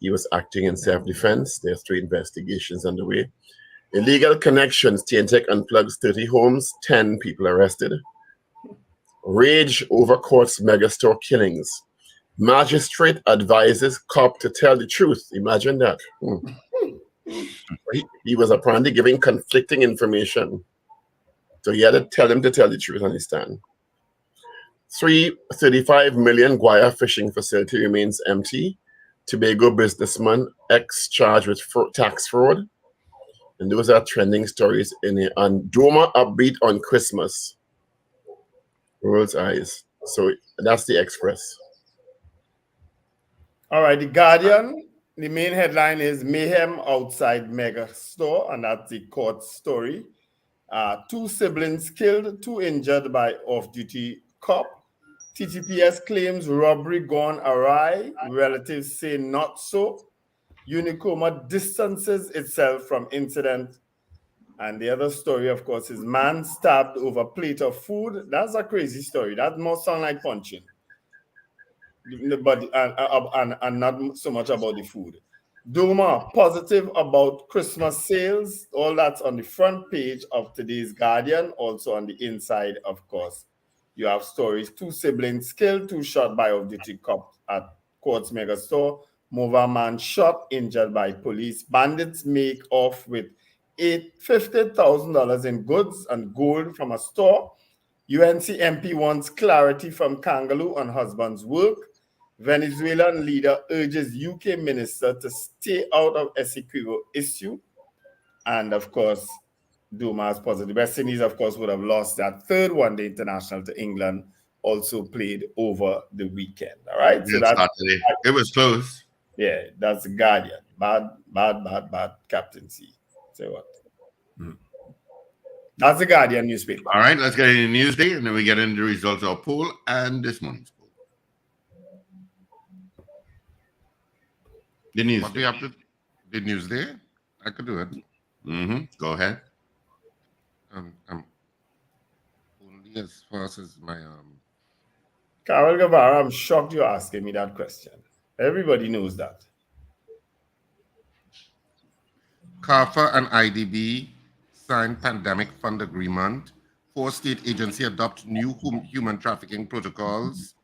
he was acting in self-defense. There are 3 investigations underway. Illegal connections. TNTech unplugs 30 homes, 10 people arrested. Rage over court's megastore killings. Magistrate advises cop to tell the truth. Imagine that. He was apparently giving conflicting information. So he had to tell him to tell the truth on his stand. 335 million Guyana fishing facility remains empty. Tobago businessman charged with tax fraud. And those are trending stories on Doma upbeat on Christmas. World's eyes. So that's the Express. All right, the Guardian, the main headline is Mayhem Outside Mega Store, and that's the court story. 2 siblings killed, 2 injured by off-duty cop. TTPS claims robbery gone awry. Relatives say not so. Unicoma distances itself from incident. And the other story, of course, is man stabbed over plate of food. That's a crazy story. That must sound like punching. But and not so much about the food. Duma positive about Christmas sales. All that's on the front page of today's Guardian. Also on the inside, of course, you have stories: 2 siblings killed, 2 shot by off-duty cop at Courts Mega Store. Mova man shot, injured by police. Bandits make off with $50,000 in goods and gold from a store. UNC MP wants clarity from Kangaloo on husband's work. Venezuelan leader urges UK minister to stay out of Essequibo issue. And of course, Duma is positive. West Indies, of course, would have lost that 3rd one-day international to England also played over the weekend. All right, so Against Saturday. It was close. yeah, that's the Guardian. Bad captaincy. Say what? That's the Guardian newspaper. All right, let's get into Newsday, and then we get into the results of our poll and this morning's poll. The news. What do you have to? The Newsday? I could do it. Go ahead. I'm only as fast as my Carol Guevara, I'm shocked you're asking me that question. Everybody knows that. CARFA and IDB signed pandemic fund agreement. 4 state agency adopt new human trafficking protocols.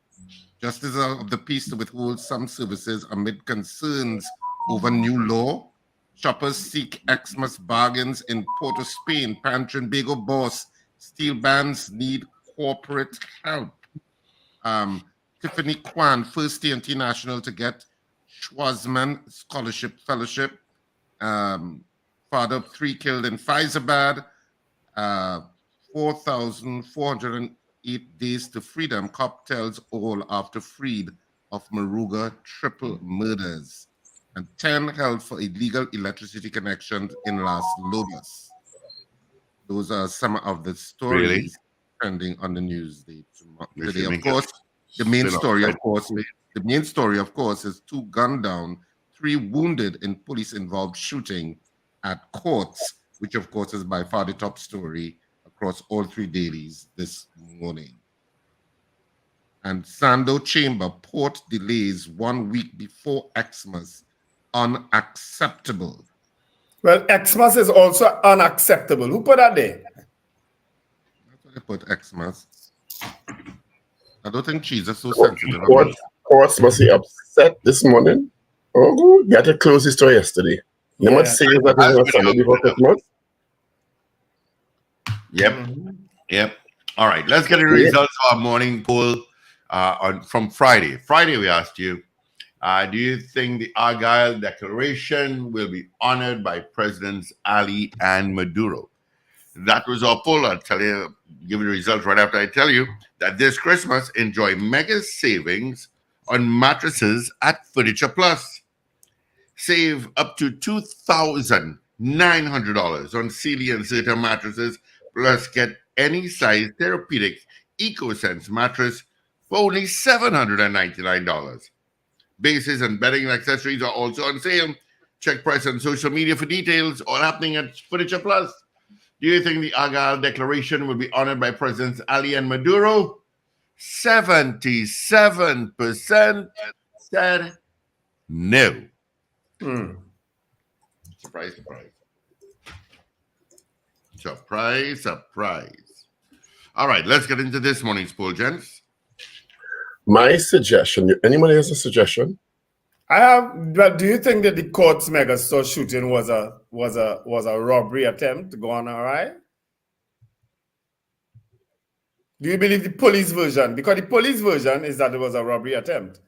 Justice of the peace to withhold some services amid concerns over new law. Shoppers seek Xmas bargains in Port of Spain. Pan Trinbago boss. Steel bands need corporate help. Tiffany Kwan, first TNT national to get Schwarzman Scholarship Fellowship. Father of 3 killed in Faizabad. 4,408 days to freedom. Cop tells all after freed of Maruga triple murders. And 10 held for illegal electricity connections in Las Lobos. Those are some of the stories trending on the news today. Of course, the main story, of course, is 2 gunned down, 3 wounded in police-involved shooting at courts, which of course is by far the top story across all 3 dailies this morning. And Sando Chamber port delays 1 week before Xmas, unacceptable. Well, Xmas is also unacceptable. Who put that there? That's why they put Xmas. I don't think cheese is so sensitive. Courts must be upset this morning. Oh, got to close the store yesterday. You must say that is not Sunday before Christmas. Yep. All right, let's get the results of our morning poll from Friday. Friday, we asked you, do you think the Argyle Declaration will be honored by Presidents Ali and Maduro? That was our poll. I'll tell you, give you the results right after I tell you that this Christmas, enjoy mega savings on mattresses at Furniture Plus. Save up to $2,900 on Sealy and Serta mattresses, plus get any size therapeutic EcoSense mattress for only $799. Bases and bedding accessories are also on sale. Check price on social media for details. All happening at Furniture Plus. Do you think the Argyle Declaration will be honored by Presidents Ali and Maduro? 77% said no. Surprise, surprise. Surprise. All right, let's get into this morning's poll, gents. My suggestion, anybody has a suggestion? I have, but do you think that the Courts megastore shooting was a robbery attempt gone all right? Do you believe the police version? Because the police version is that it was a robbery attempt.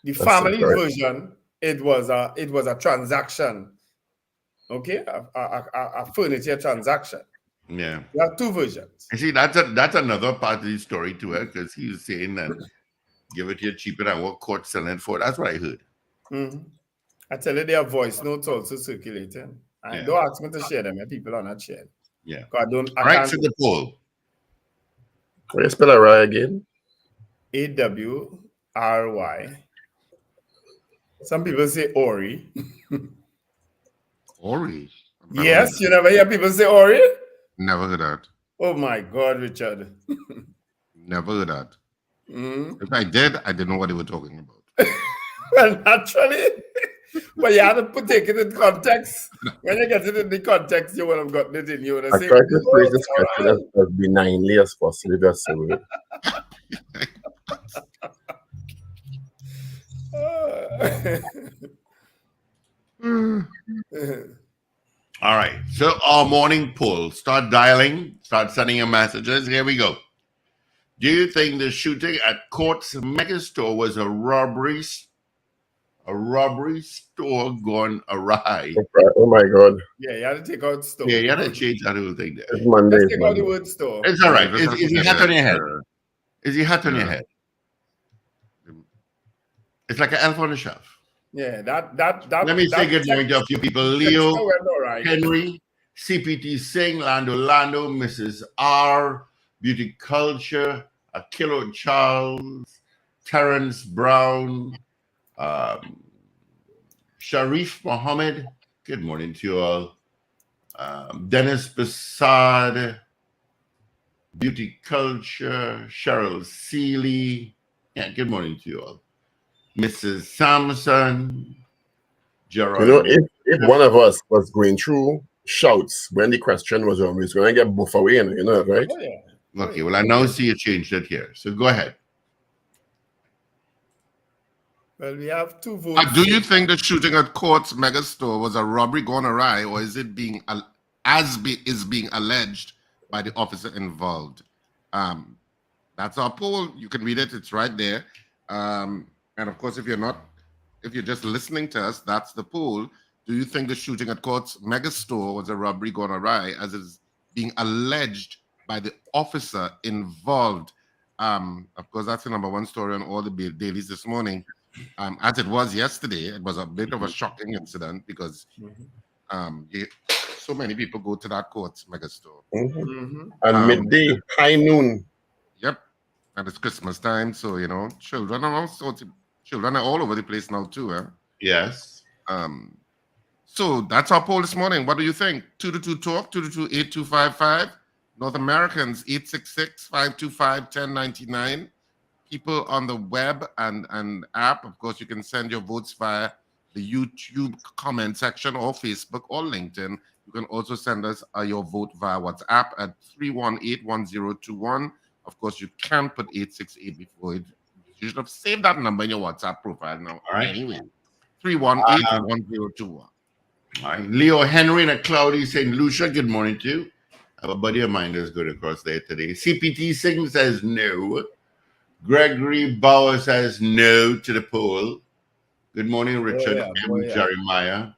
The family version, it was a transaction. Okay, a furniture transaction. Yeah. There are 2 versions. You see, that's another part of the story to it, because he was saying that give it here cheaper than what court selling for. That's what I heard. I tell you, their voice notes also circulating. And don't ask me to share them. People are not sharing. Yeah. I can't see the poll. Can you spell Array again? AWRY. Some people say Ori. Ori? Yes, you never hear people say Ori? Never heard that. Oh my God, Richard. Never heard that. If I did, I didn't know what they were talking about. Well, naturally. But you have to take it in context. When you get it in the context, you would have gotten it in. You would have said, I tried to phrase this question as benignly as possible. That's the way. All right. So our morning poll. Start dialing. Start sending your messages. Here we go. Do you think the shooting at Courts megastore was a robbery? A robbery store gone awry. Oh my God. Yeah, you had to take out store. Yeah, you had to change that whole thing there. It's Monday. Let's take out the word store. It's all right. It's not on your head. Is your hat on your Yeah. head? It's like an elf on the shelf. Yeah, that. Let me say good morning to a few people. Leo, went all right. Henry, CPT Singh, Lando, Mrs. R, Beauty Culture, Akilo Charles, Terrence Brown, Sharif Mohammed. Good morning to you all. Dennis Basad, Beauty Culture, Cheryl Seeley. Yeah, good morning to you all. Mrs. Sampson, Gerard. You know, if one of us was going through shouts when the question was on, we was going to get buff away, you know, right? Oh, yeah. Okay, well, I now see you changed it here. So go ahead. Well, we have 2 votes. Do you think the shooting at Courts Megastore was a robbery gone awry, or is it being alleged by the officer involved? That's our poll. You can read it; it's right there. And of course, if you're just listening to us, that's the poll. Do you think the shooting at Courts Megastore was a robbery gone awry, as is being alleged by the officer involved? Of course, that's the #1 story on all the dailies this morning. As it was yesterday, it was a bit of a shocking incident because so many people go to that Courts Megastore. And midday, high noon. Yep, and it's Christmas time, so children are all over the place now too. Yes. So that's our poll this morning. What do you think? 222 talk 222-8255. North Americans 866-525-1099. People on the web and app, of course, you can send your votes via the YouTube comment section or Facebook or LinkedIn. You can also send us your vote via WhatsApp at 318-1021. Of course, you can put 868 before it. You should have saved that number in your WhatsApp profile now. All right. Anyway, 318-1021. All right. Leo Henry in a cloudy St. Lucia. Good morning to you. I have a buddy of mine that's good across there today. CPT Singh says no. Gregory Bauer says no to the poll. Good morning, Richard M. Jeremiah.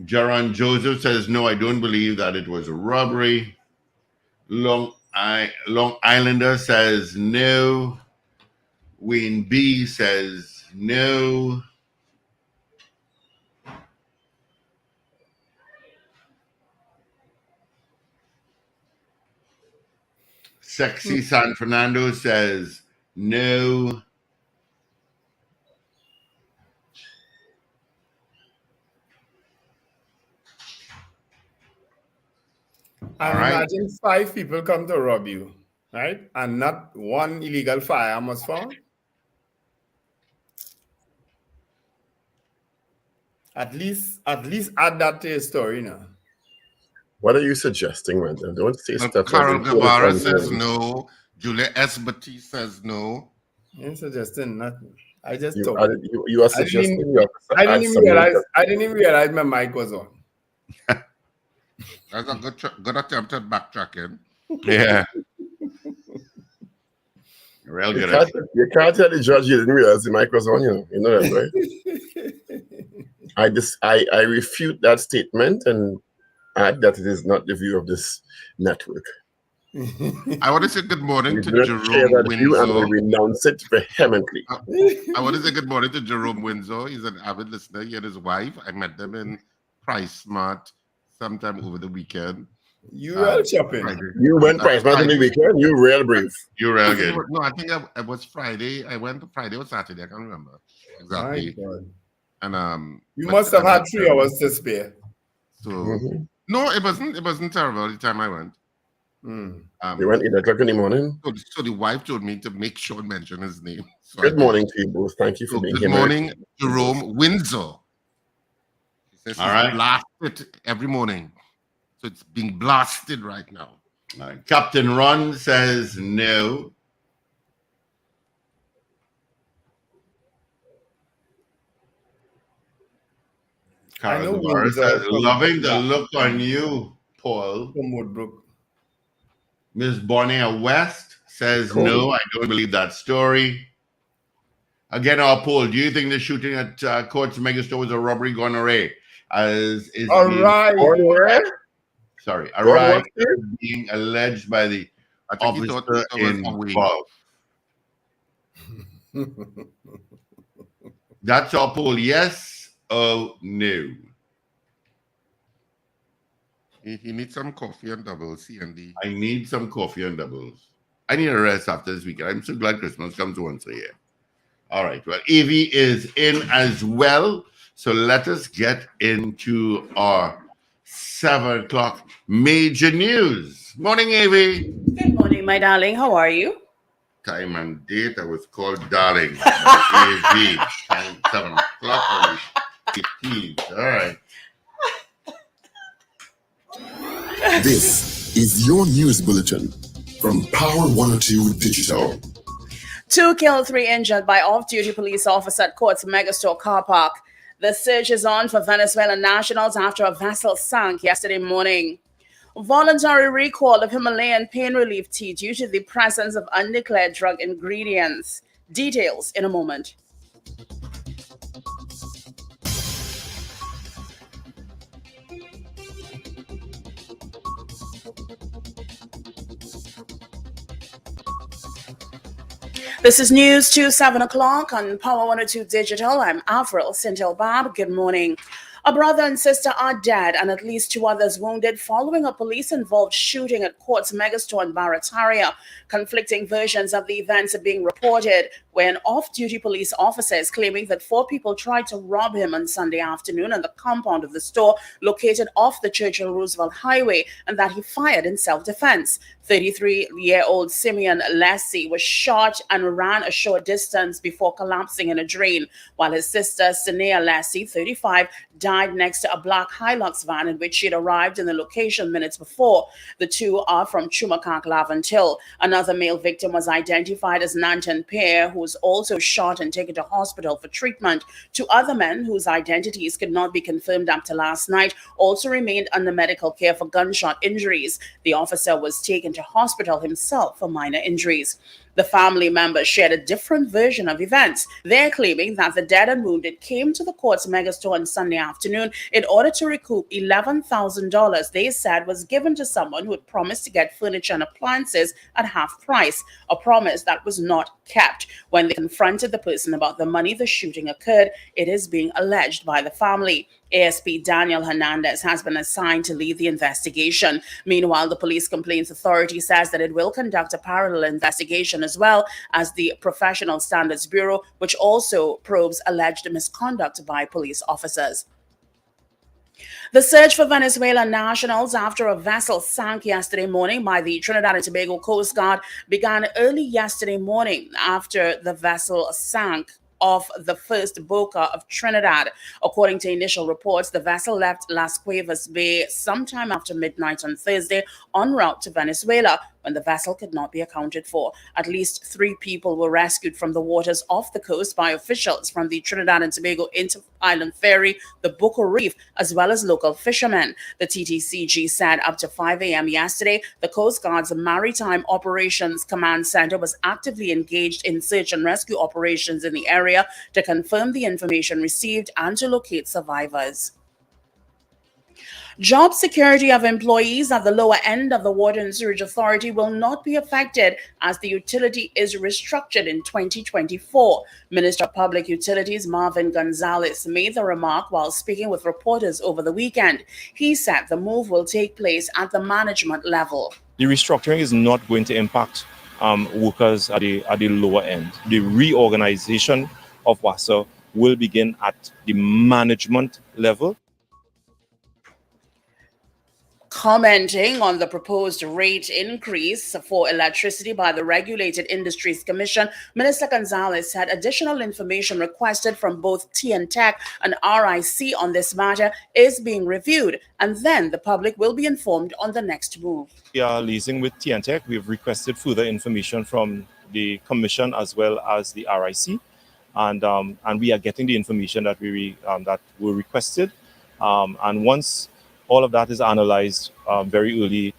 Jaron Joseph says no, I don't believe that it was a robbery. Long Islander says no. Wayne B says no. Sexy San Fernando says no. And imagine 5 people come to rob you, right? And not one illegal firearm was found. At least add that to your story now. What are you suggesting, man? Don't say stuff. Carol Guevara says no. Julia S. Batiste says no. I'm suggesting nothing. I just you talk. are suggesting. I didn't even realize my mic was on. That's a good attempt at backtracking. Yeah. Real good. You can't tell the judge you didn't realize the mic was on. You know that, right? I refute that statement and add that it is not the view of this network. I want to say good morning to Jerome Windsor. And we renounce it vehemently. I want to say good morning to Jerome Windsor. He's an avid listener. He and his wife. I met them in Price Smart sometime over the weekend. You real shopping. You went Price Smart on the weekend. You real brave. You real good. No, I think it was Friday. I went Friday or Saturday. I can't remember exactly. And you must have had 3 hours to spare. So no, it wasn't terrible the time I went. You went 8 o'clock in the morning. So the wife told me to make sure to mention his name. So good morning to you both. Thank you for being here. Good morning, Jerome Windsor. He says all right. Blasted every morning. So it's being blasted right now. All right. Captain Ron says no. Carol says, loving the look on you, Paul. From Woodbrook. Miss Bonnie West says no, I don't believe that story. Again, our poll, do you think the shooting at Courts Megastore was a robbery gone awry? as is being Arrive. arrived as being alleged by the I think he thought officer it was away. involved. That's our poll. Yes or no? He needs some coffee and double C&D. I need some coffee and doubles. I need a rest after this weekend. I'm so glad Christmas comes once a year. All right. Well, Evie is in as well. So let us get into our 7 o'clock major news. Morning, Evie. Good morning, my darling. How are you? Time and date. I was called darling. Evie. Time 7 o'clock. 15. All right. This is your news bulletin from Power 102 Digital. 2 killed, 3 injured by off-duty police officer at Court's megastore car park. The search is on for Venezuelan nationals after a vessel sank yesterday morning. Voluntary recall of Himalayan pain relief tea due to the presence of undeclared drug ingredients. Details in a moment. This is news to 7 o'clock on Power 102 Digital. I'm Avril Sintel-Bab. Good morning. A brother and sister are dead and at least 2 others wounded following a police-involved shooting at Court's megastore in Barataria. Conflicting versions of the events are being reported, where an off-duty police officer is claiming that 4 people tried to rob him on Sunday afternoon in the compound of the store located off the Churchill-Roosevelt Highway and that he fired in self-defense. 33-year-old Simeon Lassie was shot and ran a short distance before collapsing in a drain, while his sister, Sinea Lassie, 35, died next to a black Hilux van in which she had arrived in the location minutes before. The 2 are from Chumakak, Laventil. Another male victim was identified as Nantan Pear, who was also shot and taken to hospital for treatment. 2 other men, whose identities could not be confirmed up to last night, also remained under medical care for gunshot injuries. The officer was taken to hospital himself for minor injuries. The family members shared a different version of events. They're claiming that the dead and wounded came to the Court's megastore on Sunday afternoon in order to recoup $11,000 they said was given to someone who had promised to get furniture and appliances at half price, a promise that was not kept. When they confronted the person about the money the shooting occurred, it is being alleged by the family. ASP Daniel Hernandez has been assigned to lead the investigation. Meanwhile, the Police Complaints Authority says that it will conduct a parallel investigation as well as the Professional Standards Bureau, which also probes alleged misconduct by police officers. The search for Venezuelan nationals after a vessel sank yesterday morning by the Trinidad and Tobago Coast Guard began early yesterday morning after the vessel sank off the first Boca of Trinidad. According to initial reports, the vessel left Las Cuevas Bay sometime after midnight on Thursday en route to Venezuela when the vessel could not be accounted for. At least 3 people were rescued from the waters off the coast by officials from the Trinidad and Tobago Inter-Island Ferry, the Boca Reef, as well as local fishermen. The TTCG said up to 5 a.m. yesterday, the Coast Guard's Maritime Operations Command Center was actively engaged in search and rescue operations in the area to confirm the information received and to locate survivors. Job security of employees at the lower end of the Water and Sewerage Authority will not be affected as the utility is restructured in 2024. Minister of Public Utilities Marvin Gonzalez made the remark while speaking with reporters over the weekend. He said the move will take place at the management level. The restructuring is not going to impact workers at the lower end. The reorganization of WASA will begin at the management level. Commenting on the proposed rate increase for electricity by the Regulated Industries Commission, Minister Gonzalez said additional information requested from both TNTech and RIC on this matter is being reviewed, and then the public will be informed on the next move. We are liaising with TNTech. We've requested further information from the Commission as well as the RIC, and we are getting the information that were requested. And once all of that is analyzed very early,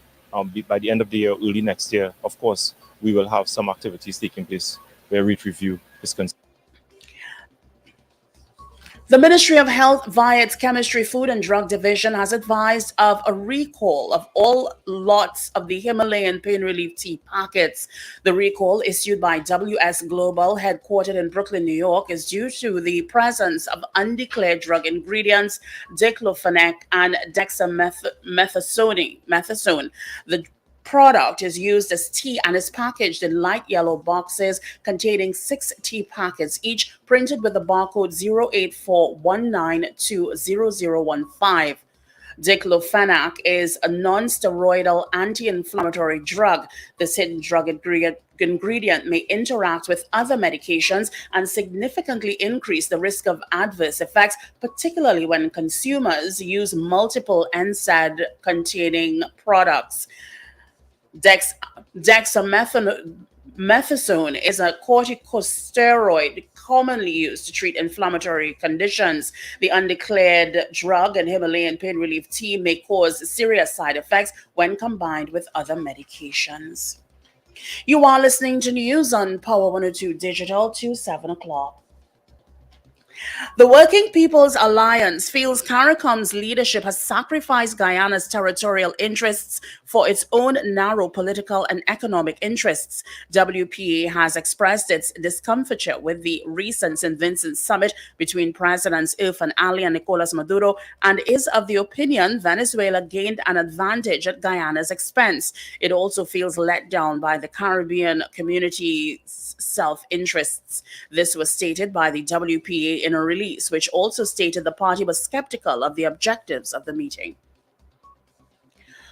by the end of the year, early next year, of course, we will have some activities taking place where rate review is concerned. The Ministry of Health, via its Chemistry, Food and Drug Division, has advised of a recall of all lots of the Himalayan pain relief tea packets. The recall, issued by WS Global, headquartered in Brooklyn, New York, is due to the presence of undeclared drug ingredients, diclofenac and dexamethasone. The product is used as tea and is packaged in light yellow boxes containing 6 tea packets, each printed with the barcode 08419200015. Diclofenac is a non-steroidal anti-inflammatory drug. This hidden drug ingredient may interact with other medications and significantly increase the risk of adverse effects, particularly when consumers use multiple NSAID-containing products. Dexamethasone is a corticosteroid commonly used to treat inflammatory conditions. The undeclared drug and Himalayan pain relief tea may cause serious side effects when combined with other medications. You are listening to news on Power 102 Digital to 7 o'clock. The Working People's Alliance feels CARICOM's leadership has sacrificed Guyana's territorial interests for its own narrow political and economic interests. WPA has expressed its discomfiture with the recent St. Vincent summit between Presidents Irfan Ali and Nicolas Maduro, and is of the opinion Venezuela gained an advantage at Guyana's expense. It also feels let down by the Caribbean community's self-interests. This was stated by the WPA in a release, which also stated the party was skeptical of the objectives of the meeting.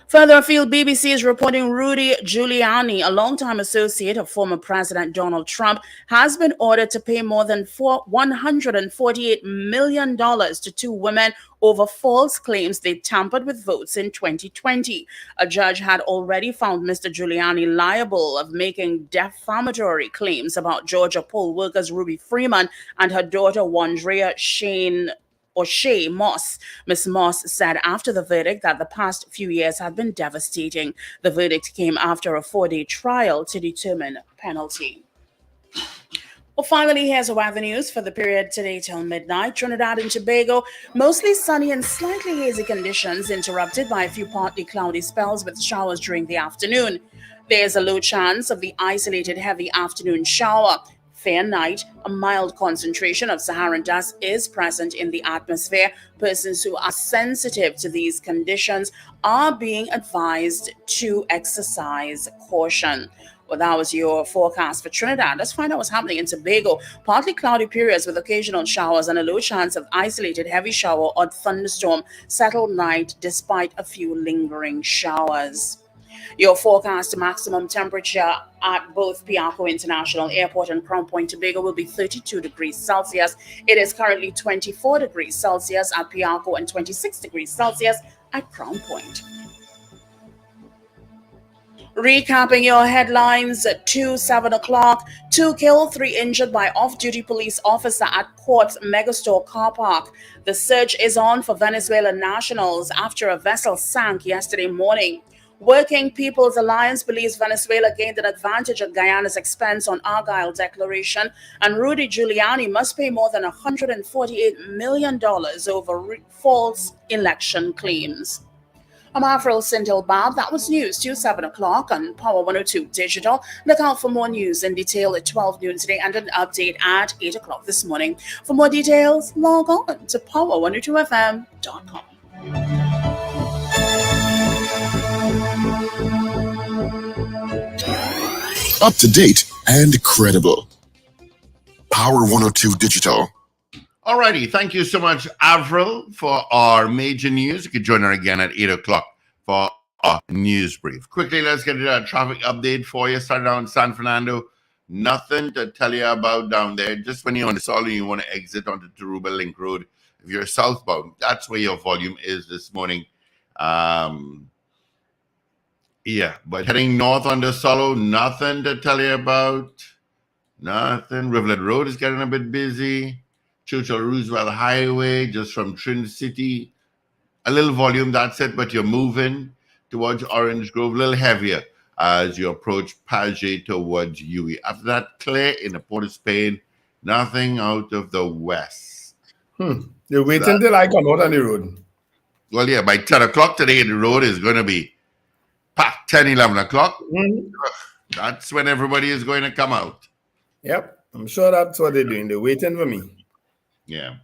Further afield, BBC is reporting Rudy Giuliani, a longtime associate of former President Donald Trump, has been ordered to pay more than $148 million to 2 women over false claims they tampered with votes in 2020. A judge had already found Mr. Giuliani liable of making defamatory claims about Georgia poll workers Ruby Freeman and her daughter Wandrea Shay Moss. Ms. Moss said after the verdict that the past few years had been devastating. The verdict came after a 4-day trial to determine penalty. Well, finally, here's weather news for the period today till midnight. Trinidad and Tobago, mostly sunny and slightly hazy conditions, interrupted by a few partly cloudy spells with showers during the afternoon. There's a low chance of the isolated heavy afternoon shower. Fair night, a mild concentration of Saharan dust is present in the atmosphere. Persons who are sensitive to these conditions are being advised to exercise caution. Well, that was your forecast for Trinidad. Let's find out what's happening in Tobago. Partly cloudy periods with occasional showers and a low chance of isolated heavy shower or thunderstorm. Settled night despite a few lingering showers. Your forecast maximum temperature at both Piarco International Airport and Crown Point, Tobago will be 32 degrees Celsius. It is currently 24 degrees Celsius at Piarco and 26 degrees Celsius at Crown Point. Recapping your headlines to 7 o'clock. 2 killed, 3 injured by off-duty police officer at Court's Megastore car park. The search is on for Venezuelan nationals after a vessel sank yesterday morning. Working People's Alliance believes Venezuela gained an advantage at Guyana's expense on Argyle Declaration, and Rudy Giuliani must pay more than $148 million over false election claims. I'm Avril Sintel-Bob. That was news to 7 o'clock on Power 102 Digital. Look out for more news in detail at 12 noon today and an update at 8 o'clock this morning. For more details, log on to power102fm.com. Up to date and credible. Power 102 Digital. Alrighty, thank you so much, Avril, for our major news. You can join her again at 8 o'clock for our news brief. Quickly, let's get a traffic update for you. Starting down in San Fernando. Nothing to tell you about down there. Just when you're on the solid and you want to exit onto Taruba Link Road, if you're southbound, that's where your volume is this morning. Yeah, but heading north on the Solo, nothing to tell you about. Nothing. Rivulet Road is getting a bit busy. Churchill Roosevelt Highway, just from Trin City. A little volume, that's it, but you're moving towards Orange Grove, a little heavier as you approach Paget towards UE. After that, clear in the Port of Spain. Nothing out of the west. They're waiting till I come out on the road. Well, yeah, by 10 o'clock today, the road is going to be packed 10, 11 o'clock. That's when everybody is going to come out. Yep, I'm sure that's what they're doing. They're waiting for me. Yeah.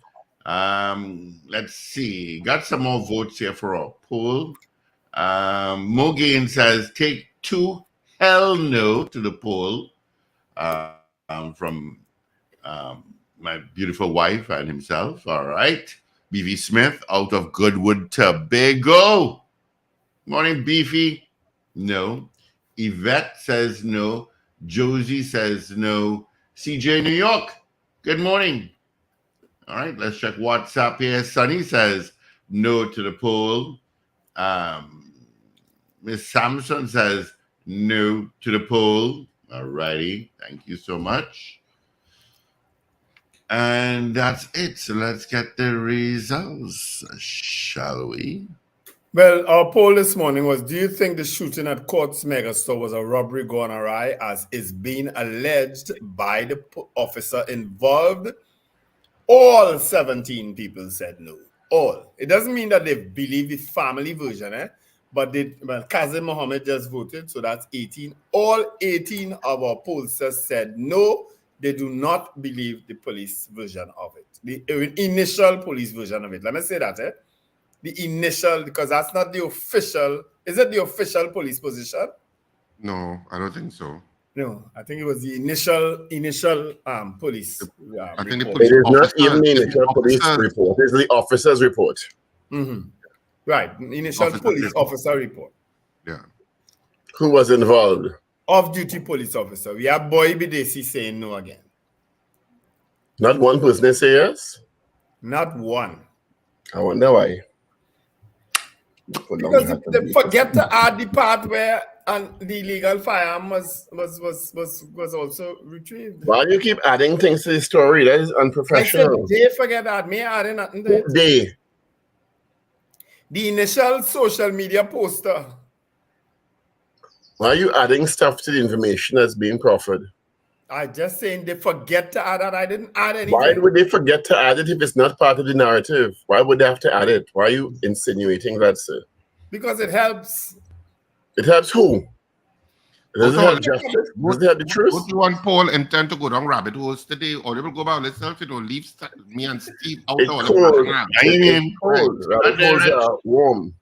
Let's see. Got some more votes here for our poll. Mogain says, take 2 hell no to the poll from my beautiful wife and himself. All right. BV Smith out of Goodwood, Tobago. Morning, Beefy. No. Yvette says no. Josie says no. CJ New York. Good morning. All right, let's check WhatsApp here. Sunny says no to the poll. Miss Sampson says no to the poll. All righty. Thank you so much. And that's it. So let's get the results, shall we? Well, our poll this morning was, do you think the shooting at Courts Megastore was a robbery gone awry as is being alleged by the officer involved? All 17 people said no. All. It doesn't mean that they believe the family version, but Kazim Mohammed just voted, so that's 18. All 18 of our pollsters said no. They do not believe the police version of it. The initial police version of it. Let me say that, the initial, because that's not the official. Is it the official police position? No, I don't think so. No, I think it was the initial police. I think the report. police It is not officer- even the initial police report. It's the officer's report. Right, initial Officer police report. officer report. Yeah. Who was involved? Off-duty police officer. We have Boy Bidesi saying no again. Not one person say yes? Not one. I wonder why. Because they forget to add the part where the illegal firearm was also retrieved. Why do you keep adding things to the story? That is I said unprofessional. they forget that. Me adding nothing to it. They. The initial social media poster. Why are you adding stuff to the information that's being proffered? I just saying they forget to add that. I didn't add anything. Why would they forget to add it if it's not part of the narrative? Why would they have to add it? Why are you insinuating that, sir? Because it helps. It helps who? Does it Also, help justice? Does it help the truth? What you want Paul intend to go down rabbit holes today, or they will go about itself, leave me and Steve out It's of cold. the It's cold. Rabbit holes are warm.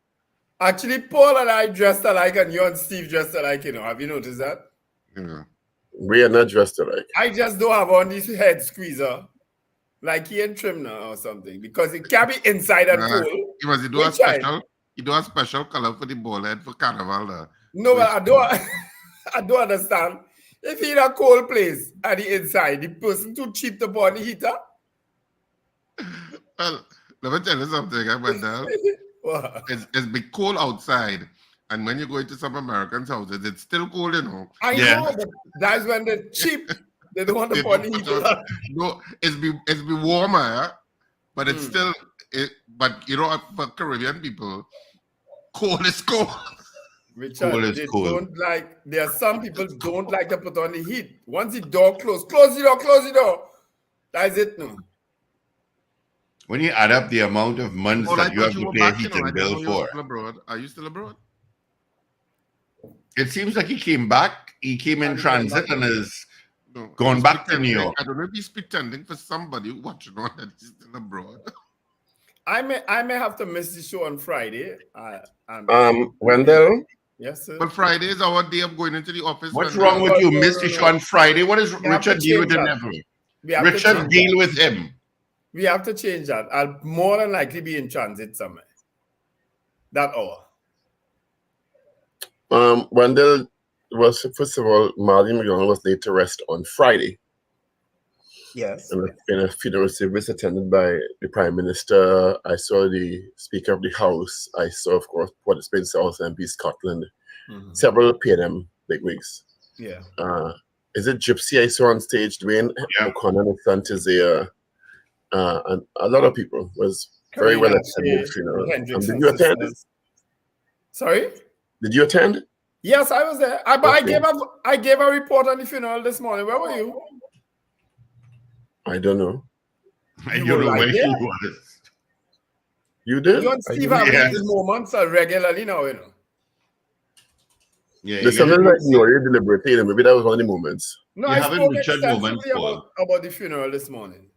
Actually, Paul and I dressed alike, and you and Steve dressed alike. Have you noticed that? Yeah. We are not dressed alike. I just don't have on this head squeezer, like he and Trimner or something, because it can't be inside and cold. He do a special color for the ball head for carnival. No, but I don't understand. If he in a cold place and the inside, the person too cheap to burn the heater. Well, let me tell you something, Wendell. It's been cold outside, and when you go into some Americans' houses, it's still cold, I know, but that's when they're cheap. They don't want to burn the heater. No, it's be warmer, but it's still. But for Caribbean people, cold is cold. Richard, Cold is they cold. don't like. There are some people don't like to put on the heat. Once the door close the door. That's it, no. When you add up the amount of months Oh, that I you thought have you to were pay back, heat I and didn't bill know you were for, still abroad. Are you still abroad? it seems like he came back. He came in transit and is No, going he's back to pretending. New York. I don't know if he's pretending for somebody watching on that he's still abroad. I may have to miss the show on Friday. Wendell, Yes, sir. But Friday is our day of going into the office. What's Wendell. wrong with you? No, Missed the show on Friday. What is We have to Richard deal with change him that. never? We have to Richard change deal that. with him. We have to change that. I'll more than likely be in transit somewhere. That hour. Wendell was, first of all, Marley McDonald was laid to rest on Friday Yes. in a funeral service attended by the Prime Minister. I saw the Speaker of the House. I saw, of course, Port of Spain South MP Scotland. Several PNM bigwigs. Yeah. Is it Gypsy I saw on stage? Dwayne Yeah. O'Connor and his son Tizia, and a lot of people was very well attended funeral. Did you attend? Sorry? Did you attend? Yes, I was there. I gave a report on the funeral this morning. Where were you? I don't know. I You don't were know right where there. he was. You did? You and Steve have Yes. these moments regularly now, you know. Yeah, There's you get something like to, Nori deliberately, and maybe that was one of the moments. No, you I have a spoke Richard moment, extensively Paul. about the funeral this morning.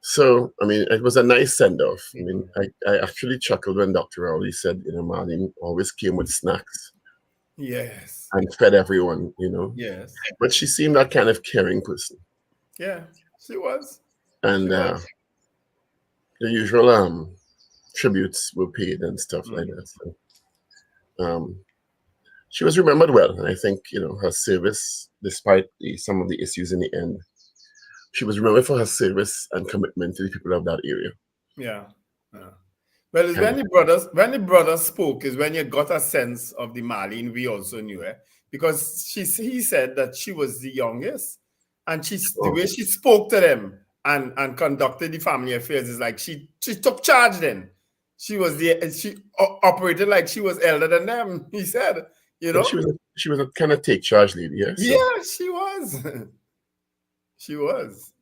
So, I mean, it was a nice send off. I Mm-hmm. mean, I actually chuckled when Dr. Rowley said, Marlene always came with snacks Yes. and fed everyone, Yes. But she seemed that kind of caring person. Yeah, she was. And She was. the usual tributes were paid and stuff like Mm-hmm. that. So, she was remembered well. And I think, her service, despite some of the issues in the end, she was remembered for her service and commitment to the people of that area. Yeah. Well, it's And when the brothers spoke is when you got a sense of the Marlene we also knew her, because he said that she was the youngest, and the way she spoke to them and conducted the family affairs is like she took charge. Then she operated like she was elder than them. He said, she was a kind of take charge lady. Yeah. So. Yeah, she was. She was.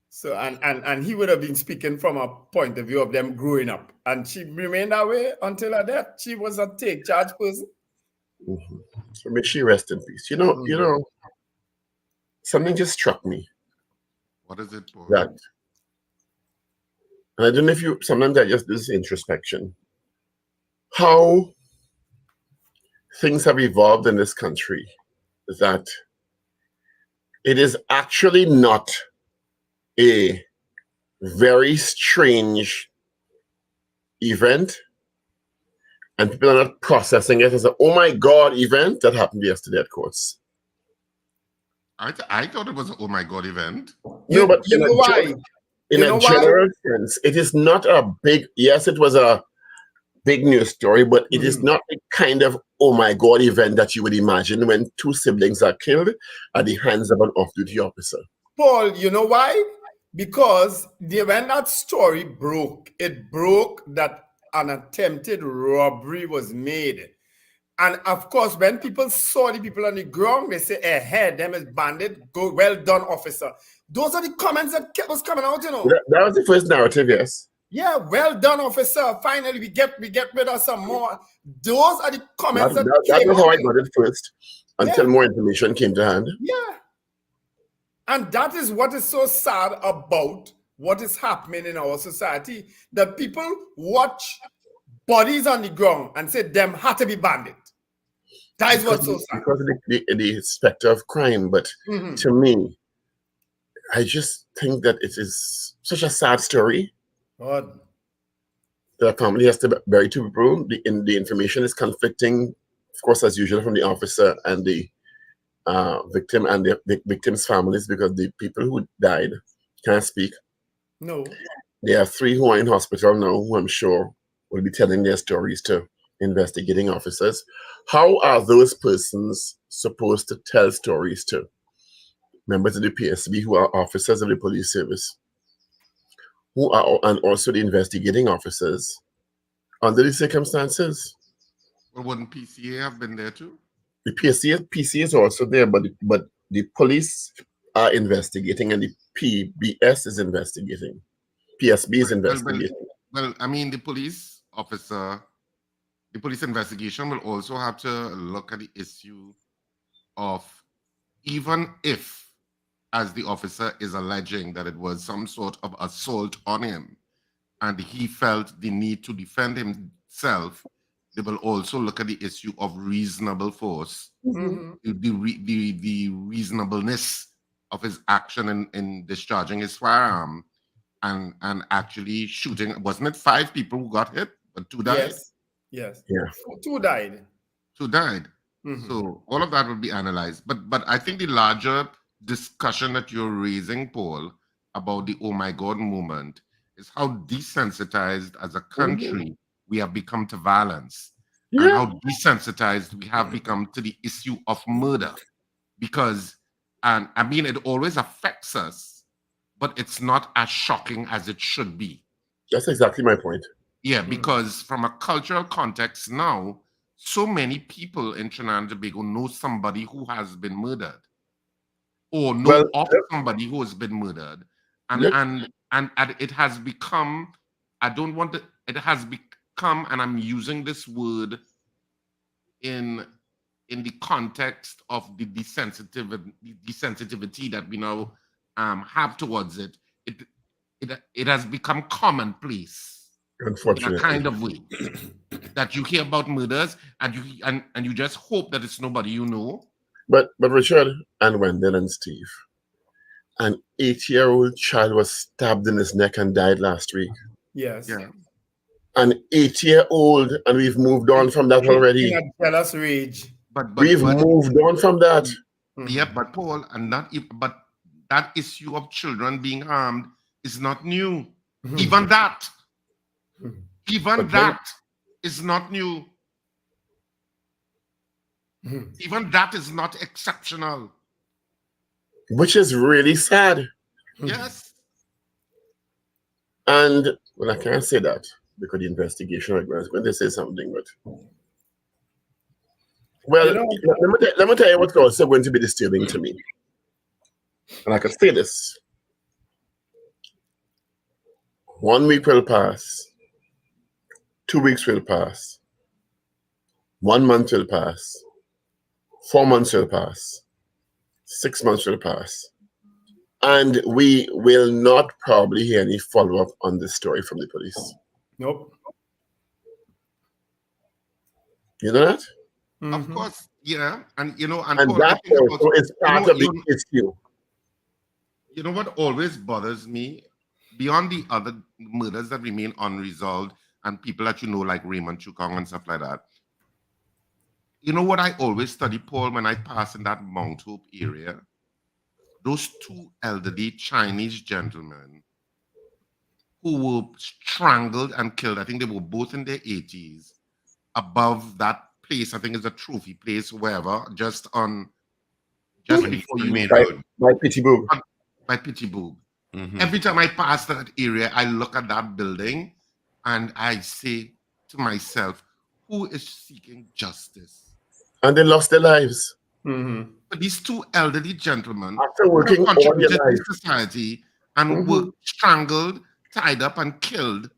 So and he would have been speaking from a point of view of them growing up, and she remained that way until her death. She was a take charge person. Mm-hmm. So may she rest in peace. Something just struck me. What is it, Paul? That, and I don't know if sometimes I just do this introspection. How things have evolved in this country, that it is actually not a very strange event, and people are not processing it as a "oh my God" event that happened yesterday at courts. I thought it was an oh my God event. But you know why? In a general sense, it is not a big. Yes, it was a big news story, but it is not the kind of oh my God event that you would imagine when two siblings are killed at the hands of an off-duty officer. Paul, you know why? Because when that story broke, it broke that an attempted robbery was made. And of course, when people saw the people on the ground, they say, "Hey, them is bandit. Go, well done, officer." Those are the comments that was coming out, That was the first narrative, yes. Yeah, well done, officer. Finally, we get rid of some more. Those are the comments that came was out. how I got it first, until more information came to hand. Yeah. And that is what is so sad about what is happening in our society, that people watch bodies on the ground and say them had to be bandit. That is what's so sad. Because of the specter of crime. But to me, I just think that it is such a sad story. God. The family has to bury two people. The information is conflicting, of course, as usual, from the officer and the victim and the victim's families, because the people who died can't speak. No. There are 3 who are in hospital now, who I'm sure will be telling their stories to investigating officers. How are those persons supposed to tell stories to members of the PSB who are officers of the police service, and also the investigating officers under the circumstances? Well, wouldn't PCA have been there too? The PCA is also there, but the police are investigating, and the PBS is investigating. PSB is investigating. Well, I mean, the police investigation will also have to look at the issue of, even if, as the officer is alleging, that it was some sort of assault on him and he felt the need to defend himself, they will also look at the issue of reasonable force, the reasonableness of his action in discharging his firearm and actually shooting. Wasn't it 5 people who got hit, but 2 died? Yes. Yeah. 2 died. 2 died. So all of that will be analyzed. But I think the larger discussion that you're raising, Paul, about the oh my God movement is how desensitized as a country we have become to violence, and how desensitized we have become to the issue of murder. Because, and I mean, it always affects us, but it's not as shocking as it should be. That's exactly my point. Yeah, because from a cultural context now, so many people in Trinidad and Tobago know somebody who has been murdered, or know of somebody who has been murdered. And and it has become, I don't want to, it has become, and I'm using this word in the context of the desensitivity that we now have towards it. It has become commonplace in a Unfortunately. kind of way that you hear about murders and you just hope that it's nobody you know. But Richard and Wendell and Steve, an 8-year-old child was stabbed in his neck and died last week. Yes. Yeah. An 8-year-old, and we've moved on from that already. In a jealous rage. But We've moved on from that. Yeah, but Paul, but that issue of children being harmed is not new. Even that is not new. Even that is not exceptional. Which is really sad. Yes. And, well, I can't say that because the investigation, I was going to say something, but... Well, let me tell you what's also going to be disturbing to me. And I can say this. 1 week will pass. 2 weeks will pass. 1 month will pass. 4 months will pass. 6 months will pass. And we will not probably hear any follow-up on this story from the police. Nope. You know that? Of course, yeah. And Paul, that also is part of the issue. You know what always bothers me, beyond the other murders that remain unresolved and people that like Raymond Chukong and stuff like that, you know what I always study, Paul, when I pass in that Mount Hope area? Those two elderly Chinese gentlemen who were strangled and killed, I think they were both in their 80s, above that place, I think it's a trophy place, wherever, just before you Main by, road. by Pittsburgh. By Pittsburgh. Every time I pass that area, I look at that building and I say to myself, who is seeking justice? And they lost their lives. But these two elderly gentlemen After working all contributed their lives to society and were strangled, tied up, and killed.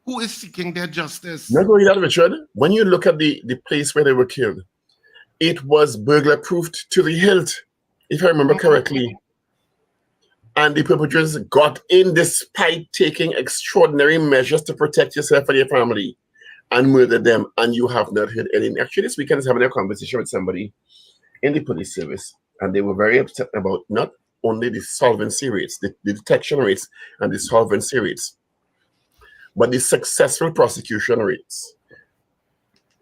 Who is seeking their justice? Not only that, Richard, when you look at the place where they were killed, it was burglar-proofed to the hilt, if I remember correctly. And the perpetrators got in despite taking extraordinary measures to protect yourself and your family and murdered them. And you have not heard anything. Actually, this weekend I was having a conversation with somebody in the police service, and they were very upset about not only the solvency rates, the detection rates and the solvency rates, but the successful prosecution rates.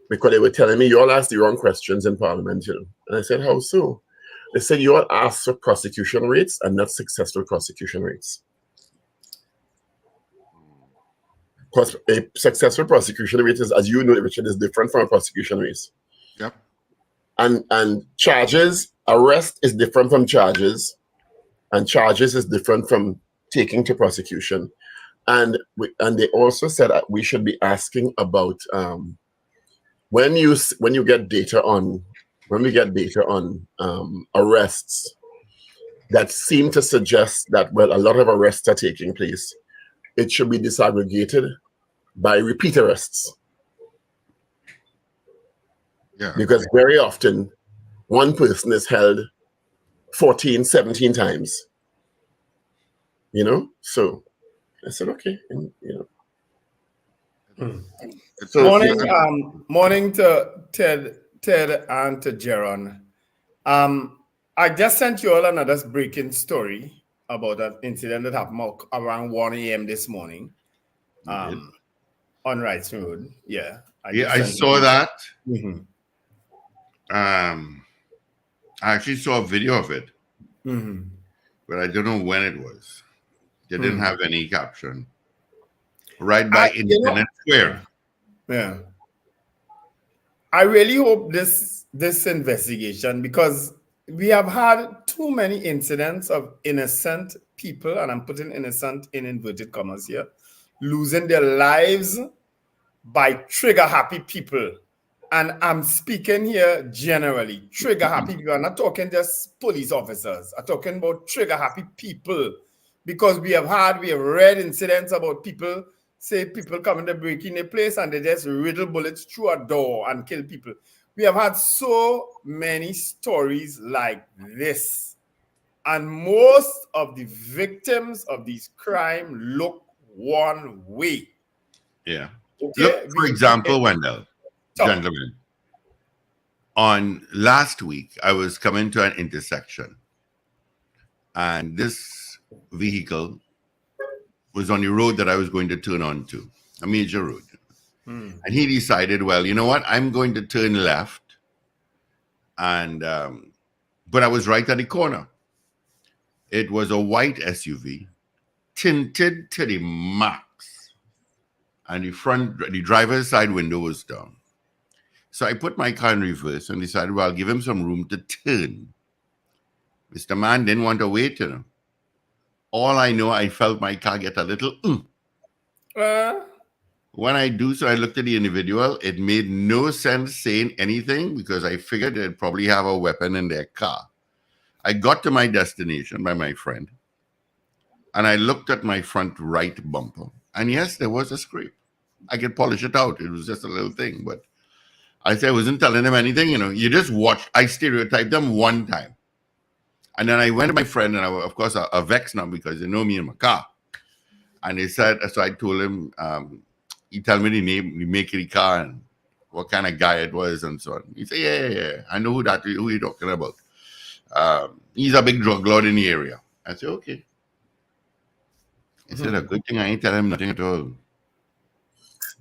Because they were telling me, you all asked the wrong questions in Parliament. And I said, how so? They said, you all asked for prosecution rates and not successful prosecution rates. Because a successful prosecution rate is, as you know, Richard, is different from a prosecution rate. Yep. And charges, arrest is different from charges, and charges is different from taking to prosecution. And they also said that we should be asking about when we get data on arrests that seem to suggest that, well, a lot of arrests are taking place, it should be disaggregated by repeat arrests. Yeah. Because very often one person is held 14, 17 times. So I said, okay, So morning to Ted and to Jaron. I just sent you all another breaking story about an incident that happened around 1 a.m. this morning on Wrights Road. Yeah. I saw that. I actually saw a video of it, but I don't know when it was. They didn't have any caption. Right by Independence Square. Yeah. I really hope this investigation, because we have had too many incidents of innocent people, and I'm putting innocent in inverted commas here, losing their lives by trigger-happy people. And I'm speaking here generally, trigger-happy people. I'm not talking just police officers. I'm talking about trigger-happy people because we have read incidents about people coming to break in a place and they just riddle bullets through a door and kill people. We have had so many stories like this. And most of the victims of these crimes look one way. Yeah. Okay? Look, for example, Wendell, gentlemen, on last week, I was coming to an intersection and this vehicle was on the road that I was going to turn onto, a major road. And he decided, well, you know what? I'm going to turn left. And, but I was right at the corner. It was a white SUV, tinted to the max. And the driver's side window was down. So I put my car in reverse and decided, well, I'll give him some room to turn. Mr. Man didn't want to wait, you know. All I know, I felt my car get a little. When I do so, I looked at the individual. It made no sense saying anything because I figured they'd probably have a weapon in their car. I got to my destination by my friend, and I looked at my front right bumper. And yes, there was a scrape. I could polish it out. It was just a little thing. But I said I wasn't telling them anything. You know, you just watch. I stereotyped them one time. And then I went to my friend, and I, of course, I vexed now because they know me in my car. And they said, so I told him, he told me the name, the make of the car, and what kind of guy it was, and so on. He said, yeah. I know who you're talking about. He's a big drug lord in the area. I said, okay. He said, a good thing I ain't telling him nothing at all.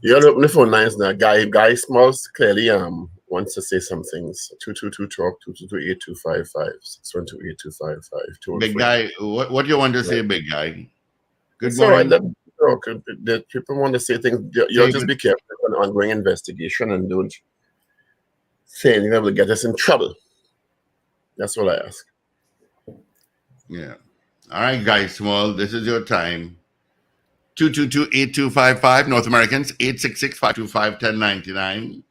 You gotta open the phone lines now. Guy Smalls clearly wants to say some things. 222-TALK, 222-8255, 612-8255. Big guy, what do you want to say, big guy? Good So morning. the people want to say things. You'll just be careful on ongoing investigation and don't say anything that will get us in trouble. That's all I ask. Yeah. All right, guys, Small, this is your time. 222-8255, North Americans, 866-525-1099.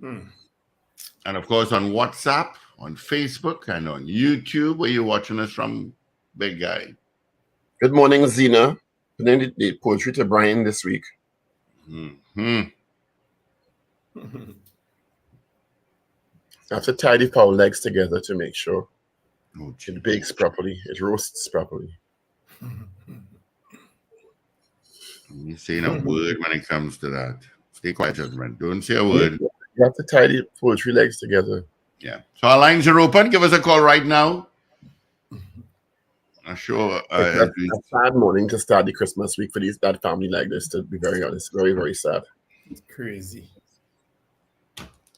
And of course, on WhatsApp, on Facebook, and on YouTube, where you're watching us from, big guy. Good morning, Zena. Putting the poetry to Brian this week. Mm-hmm. I have to tie the power legs together to make sure Oh, it bakes properly, it roasts properly. You're saying a word when it comes to that. Stay quiet, gentlemen. Don't say a word. You have to tie the poetry legs together. Yeah. So our lines are open. Give us a call right now. I'm sure. It's a sad morning to start the Christmas week for that family like this, to be very honest. Very, very sad. It's crazy.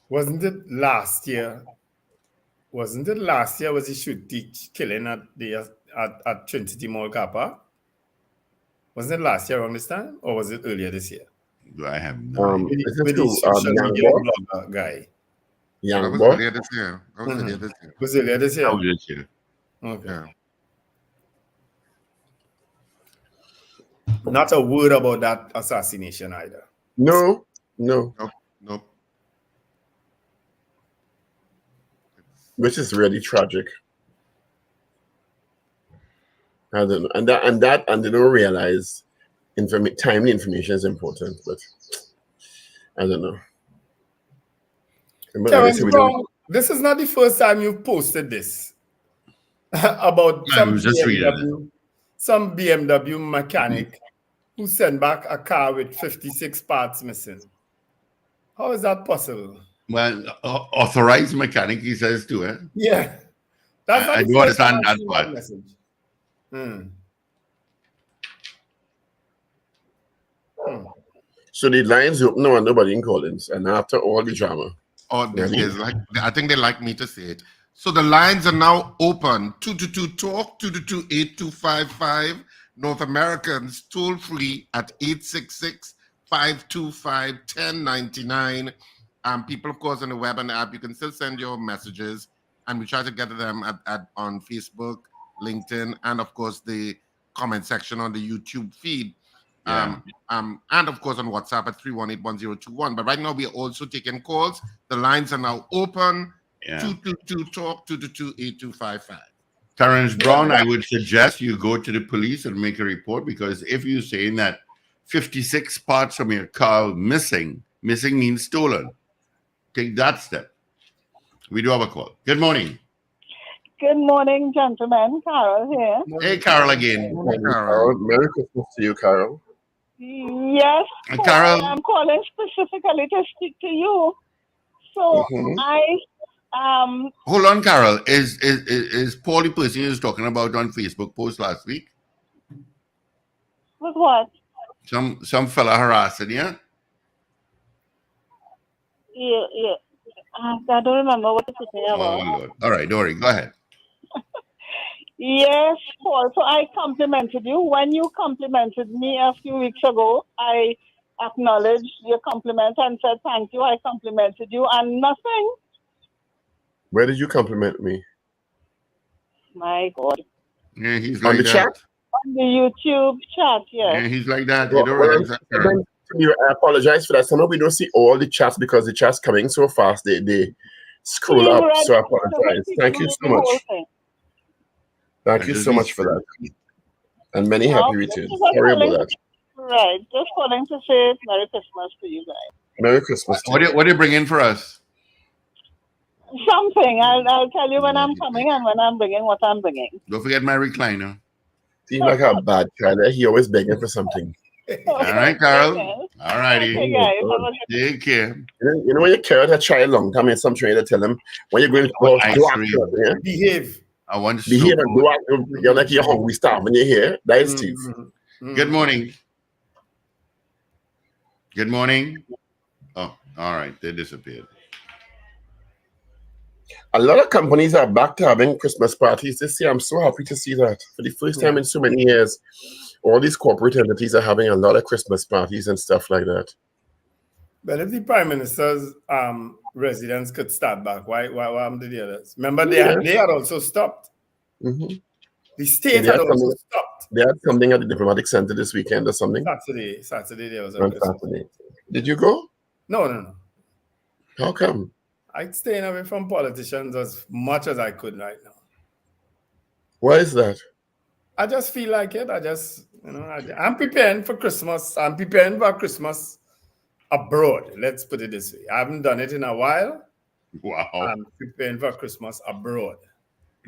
Wasn't it last year? Was the shooting killing at Trinity Mall Kappa? Wasn't it last year around this time? Or was it earlier this year? Do I have no idea? With the social media blogger guy. Young was boy. earlier this year. Was earlier this year? Oh, this year. Okay. Yeah. Not a word about that assassination either. No. Nope. Which is really tragic. I don't know. And they don't realize timely information is important, but I don't know. This is not the first time you've posted this about some BMW mechanic who sent back a car with 56 parts missing. How is that possible? Well, authorized mechanic, he says too, eh? Yeah. I do understand that part. So the lines open and nobody in Collins, and after all the drama. I think they like me to say it. So the lines are now open. 222-TALK, 222-8255. North Americans toll free at 866-525-1099. People, of course, on the web and the app, you can still send your messages, and we try to get to them on Facebook, LinkedIn, and of course the comment section on the YouTube feed. Yeah. And of course on WhatsApp at 318-1021. But right now we are also taking calls. The lines are now open. Yeah. 222-TALK, 222-8255. Terrence Brown, I would suggest you go to the police and make a report, because if you're saying that 56 parts from your car missing means stolen. Take that step. We do have a call. Good morning. Good morning, gentlemen. Carol here. Hey, Carol again. Carol. Merry Christmas to you, Carol. Yes, Paul, Carol. I'm calling specifically to speak to you. So Hold on, Carol. Is Paul the person you was talking about on Facebook post last week? with what? Some fella harassing you? Yeah. I don't remember what you're talking about. Oh, Lord. All right, don't worry. Go ahead. Yes, Paul. So I complimented you. When you complimented me a few weeks ago, I acknowledged your compliment and said thank you. I complimented you and nothing. Where did you compliment me? My God. Yeah, he's On like the that. chat? On the YouTube chat, Yeah, yes. he's like that. Well, You don't realize I apologize for that. Sometimes we don't see all the chats because the chat's coming so fast. They scroll up. So I apologize. Thank you so much. Thank you so much for that. And many happy returns. Sorry about that. Right. Just calling to say Merry Christmas to you guys. Merry Christmas. What do you bring in for us? Something. I'll tell you when I'm coming and when I'm bringing what I'm bringing. Don't forget my recliner. Seems like a bad child. He always begging for something. All right, Carol. All righty. Okay, guys. Take care. You know when you carry a child long time and some trainer to tell him when you're going to go ice Behave. I want behave soup. and go out. You're like you're hungry, starving. You hear? That is Steve. Good morning. Good morning. Oh, all right. They disappeared. A lot of companies are back to having Christmas parties this year. I'm so happy to see that. For the first time in so many years, all these corporate entities are having a lot of Christmas parties and stuff like that. But if the Prime Minister's residence could start back, why did the others? Remember, they had also stopped. Mm-hmm. The state had also stopped. They had something at the Diplomatic Center this weekend or something. Saturday there was a On Saturday. Did you go? No. How come? I'm staying away from politicians as much as I could right now. Why is that? I just feel like it. I'm preparing for Christmas. I'm preparing for Christmas abroad. Let's put it this way. I haven't done it in a while. Wow. I'm preparing for Christmas abroad.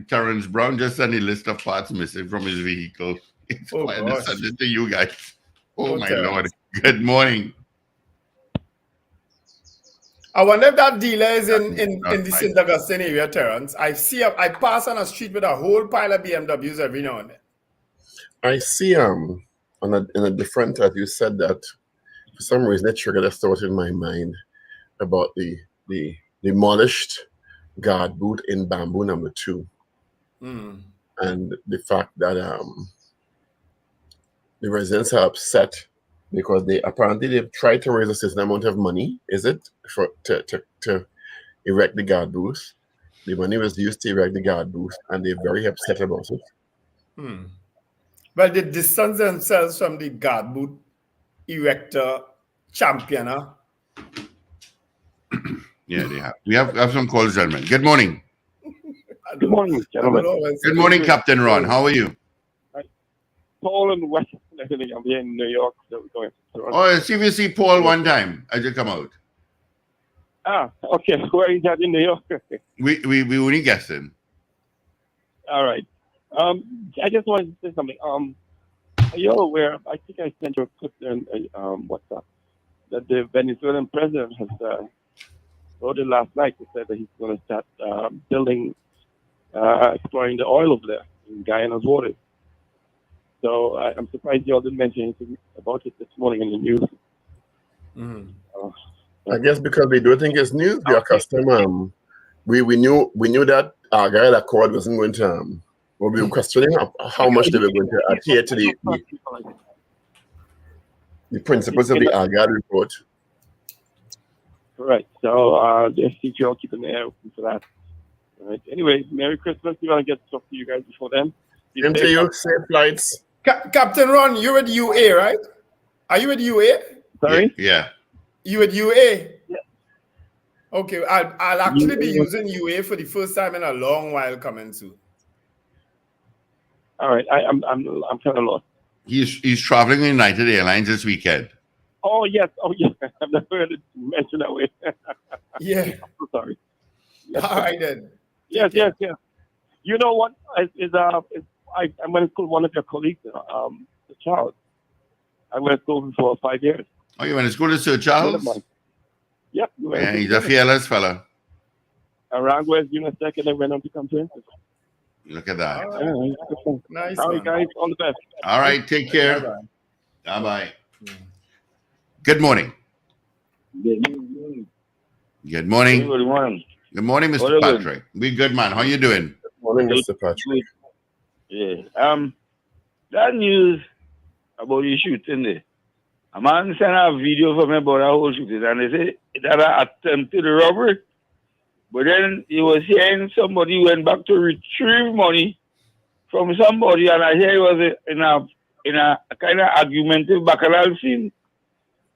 Terrence Brown just sent a list of parts missing from his vehicle. It's quite send it to you guys. Oh my Lord. Good morning. I wonder if that dealer is in the St. Augustine area, Terrence. I pass on a street with a whole pile of BMWs every now and then. I see in a different, as you said that, for some reason it triggered a thought in my mind about the demolished guard boot in Bamboo number 2. And the fact that the residents are upset because they've tried to raise a certain amount of money, is it, to erect the guard booth. The money was used to erect the guard booth, and they're very upset about it. Well, they distance themselves from the guard booth erector championer. Yeah, they have. We have some calls, gentlemen. Good morning. Good morning, gentlemen. Good morning, Captain Ron. How are you? Paul and West, actually, I'm here in New York. So we're going to Oh, see if you see Paul one time as you come out. Okay. Where is that in New York? we only guessing. All right. I just wanted to say something. Are you aware? I think I sent you a clip in WhatsApp that the Venezuelan president has voted last night. He said that he's going to start exploring the oil over there in Guyana's waters. So I'm surprised you all didn't mention anything about it this morning in the news. I guess because we do think it's news, we are accustomed. We knew that our guy that called wasn't going to. We were questioning how much they were going to adhere to the principles of the Argyle report. Right. So just keep you all keeping the air open for that. All right. Anyway, Merry Christmas. We want to get to talk to you guys before then. Same to you. Safe flights. Captain Ron, you're at UA, right? Are you at UA? Sorry? Yeah. You at UA? Yeah. Okay, I'll actually be using UA for the first time in a long while coming soon. All right, I'm kind of lost. He's traveling with United Airlines this weekend. Oh yes, I've never heard it mentioned that way. Yeah. I'm so sorry. Yes, All right then. yes. You know what? I'm going to call one of your colleagues, the child. I went to school for 5 years. Oh, you went to school to Sir Charles? Yep. Yeah, he's a fearless fella. Around West Unisec, and then went on to come to Institute. Look at that. Nice. All right, Man. guys. All the best. All right, take care. Bye-bye. Bye-bye. Good morning. Good morning. Good morning. Good morning, Mr. What are Patrick. We good, man. How you doing? Morning, Mr. Patrick. Yeah. That news about the shooting there. A man sent a video for me about that whole shooting, and they say that an attempted robbery. But then he was hearing somebody went back to retrieve money from somebody, and I hear he was in a kind of argumentative bacchanal scene.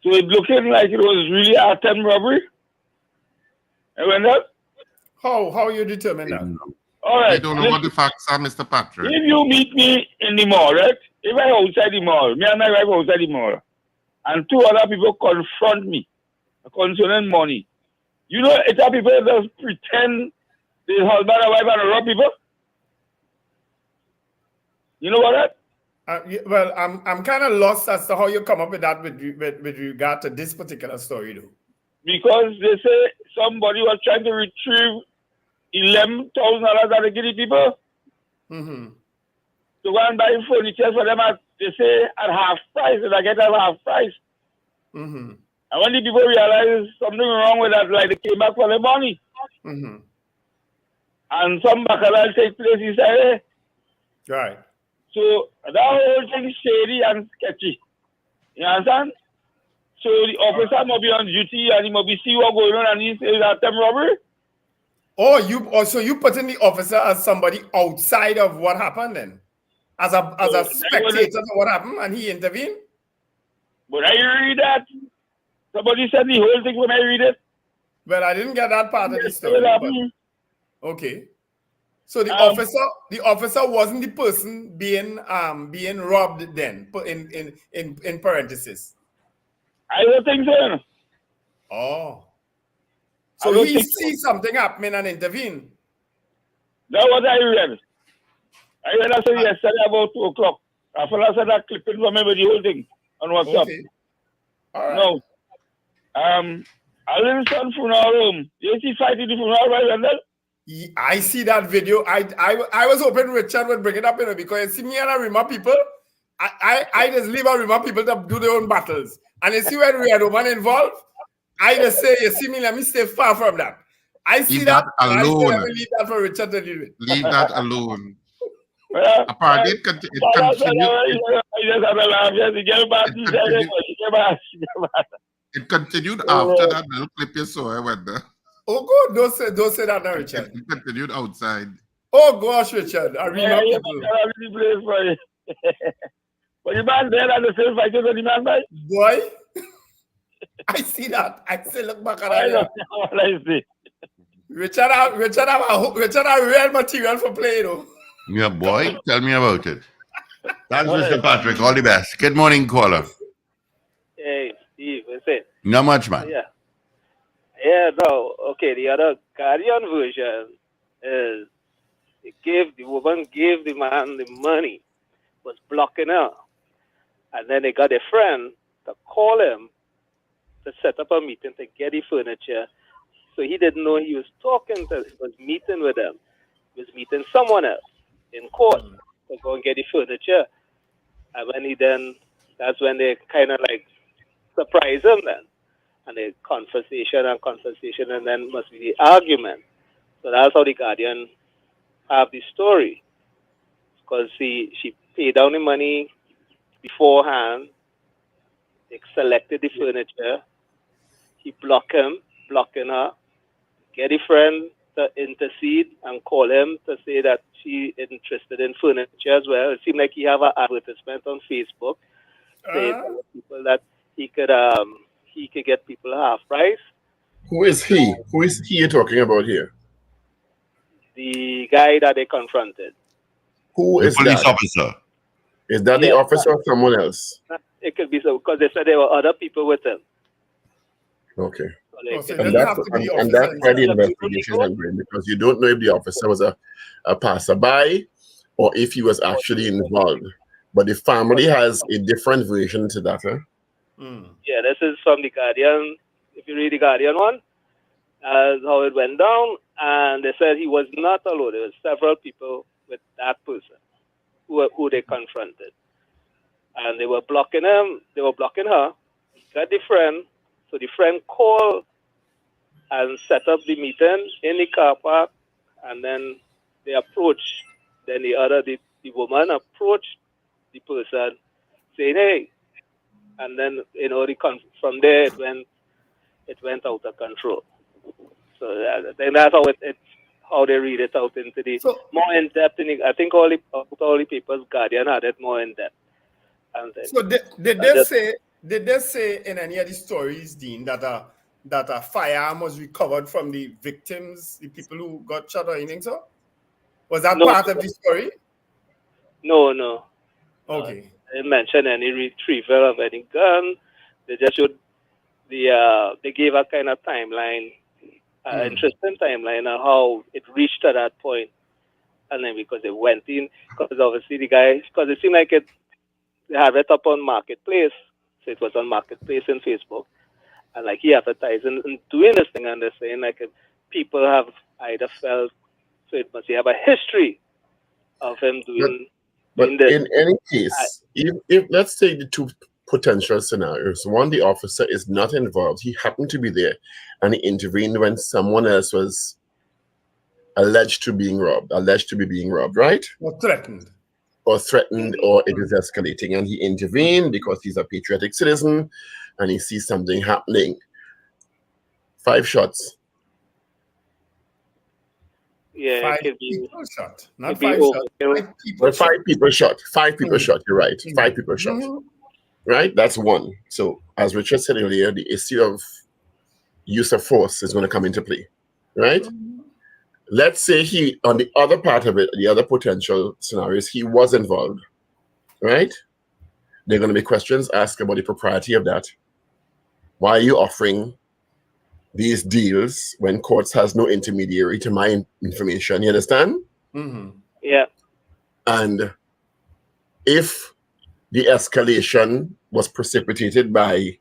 So it looking like it was really an attempted robbery. And when that. How you determine that? All right. I don't know what the facts are, Mr. Patrick. If you meet me in the mall, right? If I outside the mall, me and my wife outside the mall, and two other people confront me concerning money, you know, it's a people that just pretend they husband and wife and rob people. You know what that? Well, I'm kind of lost as to how you come up with that with regard to this particular story, though. Because they say somebody was trying to retrieve $11,000 that they give the people. Mm-hmm. To go and buy furniture for them at, they say, at half price, and I get at half price. Mm-hmm. And when the people realize something wrong with that, like they came back for their money. Mm-hmm. And some bacchanal take place inside. Right. So that whole thing is shady and sketchy. You understand? So the officer must be on duty and he must be see what's going on, and he says that them robbery. So you put in the officer as somebody outside of what happened then? As a spectator of what happened, and he intervened? But I read that. Somebody said the whole thing when I read it. Well, I didn't get that part of the story. But, okay. So the officer wasn't the person being robbed then, in parentheses. I don't think so. Oh. So he sees something happening and intervene. That's what I read. I read that yesterday about 2 o'clock. I fella said that clipping from me with the whole thing on WhatsApp. Okay. All right. No. I little son funeral home. You see fighting the funeral right, Randall? I see that video. I was hoping Richard would bring it up, because you see me and Arima people, I just leave Arima people to do their own battles. And you see when we had a man involved, I just say, you see me, let me stay far from that. I see that alone. I leave that for Richard to deal with. Leave that alone. Apparently, it continued after that little clip you saw, I wonder. Oh, good. Don't say that now, Richard. It continued outside. Oh, gosh, Richard. I really people. But the man there and the same fighter for the man, boy. Boy, I see that. I say, look back at that. I see. Richard have real material for play, though. Yeah, boy. Tell me about it. Thanks, Mr. Patrick. All the best. Good morning, caller. Hey, Steve. What's it? Not much, man. Yeah, no. Okay, the other Guardian version is the woman gave the man the money, was blocking her. And then they got a friend to call him to set up a meeting to get the furniture. So he didn't know he was meeting with them. He was meeting someone else in court to go and get the furniture. And that's when they kind of like surprise him then. And the conversation, and then must be the argument. So that's how the Guardian have the story. Because she paid down the money beforehand. They selected the furniture. He blocking her. Get a friend to intercede and call him to say that she is interested in furniture as well. It seemed like he have an advertisement on Facebook saying to people that he could get people half price. Who is he? Who is he you're talking about here? The guy that they confronted. Who The is police that? officer. Is that the officer or someone else? It could be so because they said there were other people with him. Okay. So like, So it And doesn't that's have to be the and officer that's why the himself. investigation is ongoing, because you don't know if the officer was a passerby or if he was actually involved. But the family has a different version to that. Huh? Yeah, this is from the Guardian. If you read the Guardian one, as how it went down, and they said he was not alone. There were several people with that person who they confronted, and they were blocking him. They were blocking her. Got the friend, so the friend called and set up the meeting in the car park, and then they approached. Then the woman approached the person, saying, "Hey," and then from there it went out of control. So I think that's how they read it out into the more in depth. I think all the papers Guardian had it more in depth. So did they say in any of the stories, Dean, that a firearm was recovered from the victims, the people who got shot or anything? So was that part of the story? No. Okay. They didn't mention any retrieval of any gun. They just showed they gave a kind of timeline, interesting timeline on how it reached to that point. And then because they went in, because obviously because it seemed like they have it up on Marketplace. So it was on Marketplace in Facebook. And like he advertising and doing this thing, and they're saying like people have either felt, so it must have a history of him doing. But in any case, if let's take the two potential scenarios. One, the officer is not involved. He happened to be there and he intervened when someone else was alleged to be being robbed, right? Or threatened. Or it is escalating. And he intervened because he's a patriotic citizen and he sees something happening. 5 shots. Yeah, 5 it could be people shot. Not 5 shots. 5 people shot. 5 people shot. 5 people shot. You're right. 5 people shot. Right? That's one. So as Richard said earlier, the issue of use of force is going to come into play. Right? Let's say he, on the other part of it, the other potential scenarios, he was involved. Right? There are going to be questions asked about the propriety of that. Why are you offering these deals when courts has no intermediary to my information? You understand? Yeah. And if the escalation was precipitated by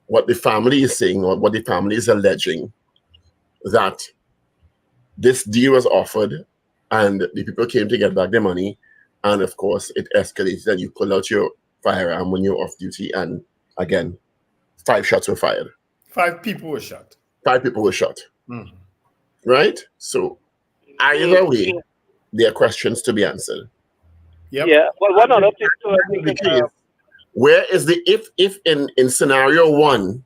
what the family is saying or what the family is alleging, that this deal was offered and the people came to get back their money, and of course it escalated and you pull out your firearm when you're off duty, and again, 5 shots were fired. 5 people were shot. 5 people were shot. Right? So either way, there are questions to be answered. Yep. Yeah. Well, one other thing too, I think where is the if in scenario 1,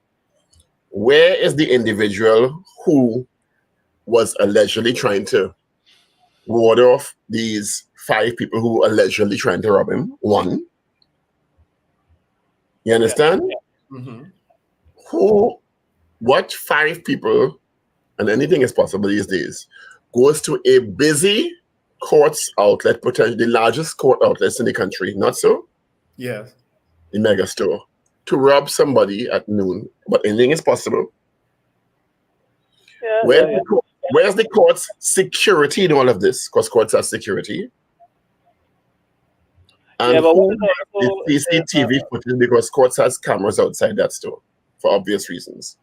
where is the individual who was allegedly trying to ward off these 5 people who allegedly trying to rob him? 1. You understand? What 5 people, and anything is possible these days, goes to a busy courts outlet, potentially the largest court outlets in the country, not so? Yes. The mega store, to rob somebody at noon, but anything is possible. Where's the court's security in all of this? Because courts have security. And who has the CCTV footage? Because courts has cameras outside that store for obvious reasons.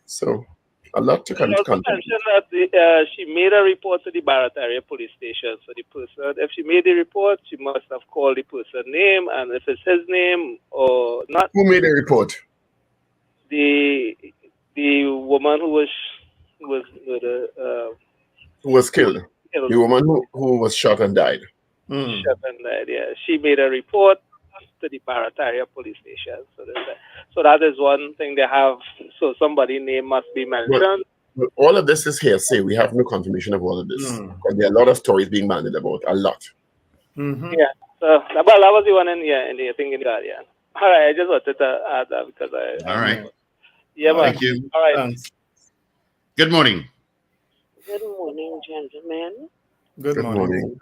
So a lot to mentioned that she made a report to the Barataria police station. So the person, if she made the report, she must have called the person's name, and if it's his name or not. Who made the report? The woman who was killed. The woman who was shot and died. Shot and died. Yeah, she made a report to the Barataria police station. So that is one thing they have. So somebody's name must be mentioned. But all of this is hearsay. We have no confirmation of all of this. Because there are a lot of stories being bandied about. A lot. Yeah. So that was the one in the thing in Guardian. All right. I just wanted to add that because all right. Yeah, man. Thank you. All right. Good morning. Good morning, gentlemen. Good morning.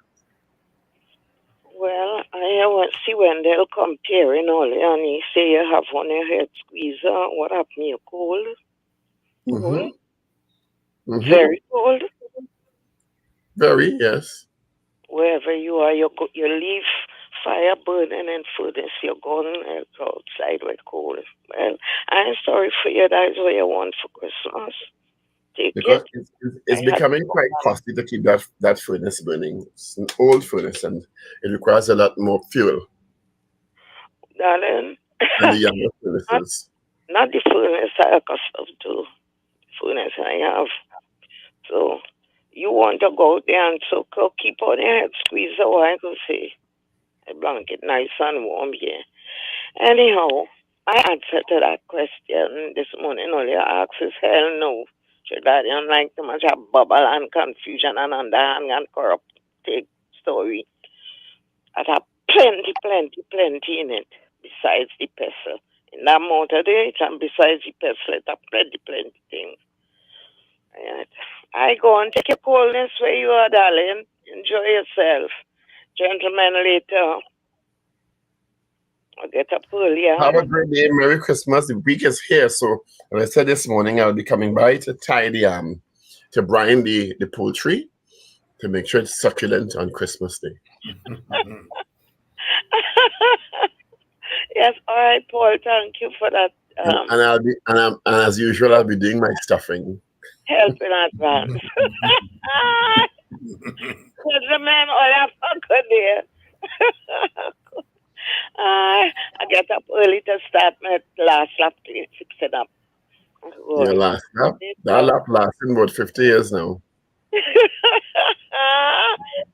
Well, I want to see when they'll come tearing all and he say you have on your head squeezer. What happened? You cold? Very cold? Very, yes. Wherever you are, you leave fire burning and furnace, you're going outside with cold. Well, I'm sorry for you. That's what you want for Christmas. Take Because it. it's becoming quite costly to keep that furnace burning. It's an old furnace and it requires a lot more fuel Darling, than the younger furnaces. not the furnace I accustomed to. Furnace I have. So you want to go out there and so keep on your head squeeze so I could say a blanket nice and warm here. Anyhow, I answered to that question this morning. All you ask is hell no. Should that you like too much of bubble and confusion and underhand and corrupt story. I have plenty in it besides the pestle. In that motor there, and besides the pestle, it have plenty things. Right. I go and take your coldness where you are, darling. Enjoy yourself. Gentlemen, later. I'll get up earlier. Have a great day. Merry Christmas. The week is here. So, as I said this morning, I'll be coming by to tie to brine the poultry to make sure it's succulent on Christmas Day. Yes, all right, Paul. Thank you for that. And as usual, I'll be doing my stuffing. Help in advance. Gentlemen, all have a good day. I get up early to start my last lap, fixing up. Your last lap? That lap lasting about 50 years now. That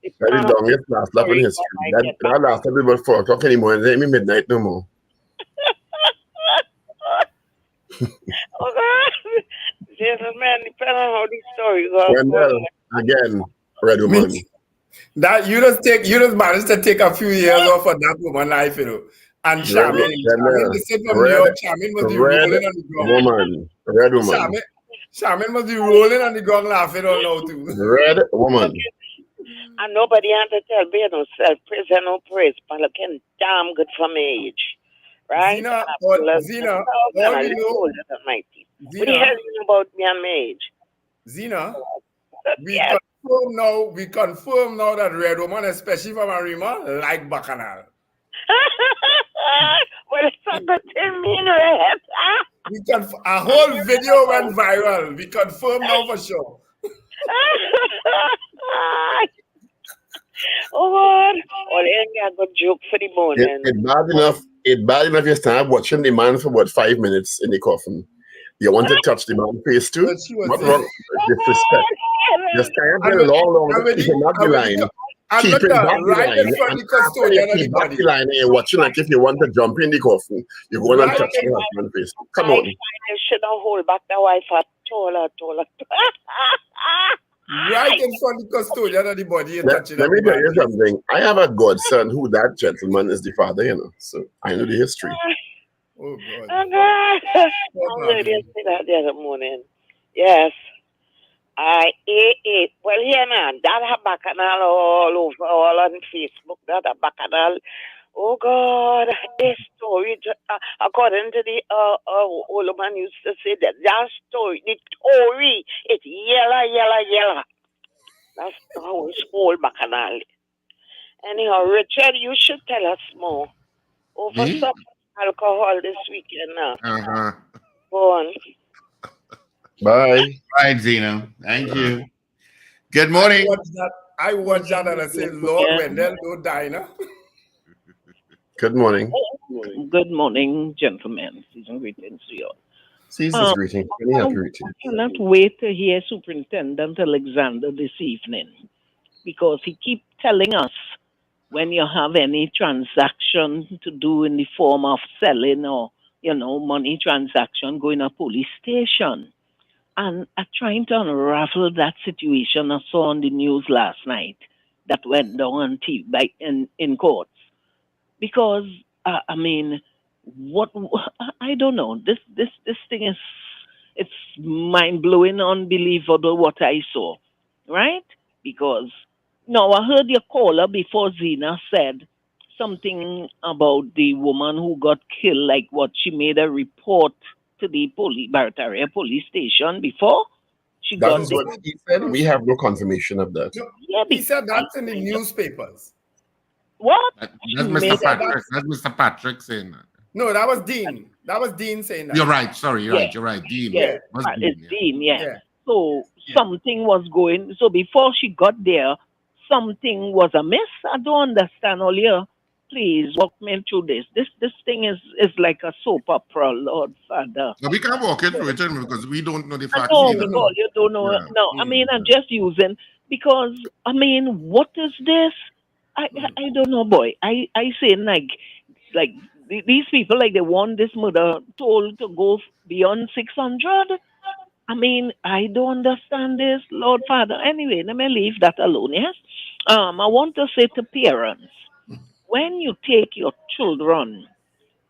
is the longest last lap in history. That lasted about 4 o'clock in the morning. It ain't midnight no more. Oh, God. Gentlemen, depending on how the story goes. Well, again, Red Woman. That you just managed to take a few years off of that woman life, you know. And Charmin listen from New York, Charmin must be rolling on the ground. Red woman. Charmin must be rolling on the ground laughing all now too. Red woman. And nobody had to tell me no self-praise and no praise, but looking damn good for my age. Right? Zena, all we know, what do you know about me and my age? Zena, we confirm now that Red Woman, especially from Arima, like Bacchanal. Well, it's a good thing, mean Red. A whole video went viral. We confirm now for sure. Oh, God. Well, I got a good joke for the morning. It's bad enough you stand watching the man for about 5 minutes in the coffin. You want to touch the man's face too? What wrong? Disrespect. Just stand there long, keep it not the line. Keep it back the line. And keep back the line and you're watching like if you want to jump in the coffin, you go and touch the husband's face. Come on. I should not hold back the wife at taller. Right in front of the custodian of the body. Let me tell you something. I have a godson who that gentleman is the father, you know. So I know the history. Oh, God. I'm ready to say that the other morning. Yes. Well, here now, that have bacchanal all over, all on Facebook. That have bacchanal. Oh, God. This story, according to the old man used to say that story, the story, it's yellow. That's how it's called bacchanal. Anyhow, Richard, you should tell us more. Over some alcohol this weekend now. Go on. Bye. Right, Zeno. Thank you. Good morning. I watched that and I said, Lord, Wendell, don't die now. Good morning. Good morning, gentlemen. Season greetings to you all. Season's greetings. Many happy greetings. I cannot wait to hear Superintendent Alexander this evening because he keeps telling us when you have any transaction to do in the form of selling or, money transaction, go in a police station. And I'm trying to unravel that situation I saw on the news last night that went down on TV in courts. Because, what I don't know. This thing it's mind-blowing, unbelievable what I saw, right? Because, I heard your caller before Zena said something about the woman who got killed, like what she made a report to the Barataria police station before she That got is there. what he said. We have no confirmation of that. No, Yeah, he said that's in the newspapers. What? That's She Mr. made a, Patrick. That's Mr. Patrick saying that. No, that was Dean. That was Dean saying that. You're right. Sorry, yeah, you're right. Dean. yeah, Was it's Dean, yeah. Dean, yeah. Yeah. So Yeah. something was going. So before she got there, something was amiss. I don't understand all here. Please walk me through this. This thing is like a soap opera, Lord Father. Now, we can't walk it through it because we don't know the I facts know, either. Nicole, you don't know. Yeah. No, I mean, I'm just using because I mean, what is this? I don't know, boy. I say like these people like they want this murder told to go beyond 600. I mean, I don't understand this, Lord Father. Anyway, let me leave that alone. Yes. I want to say to parents, when you take your children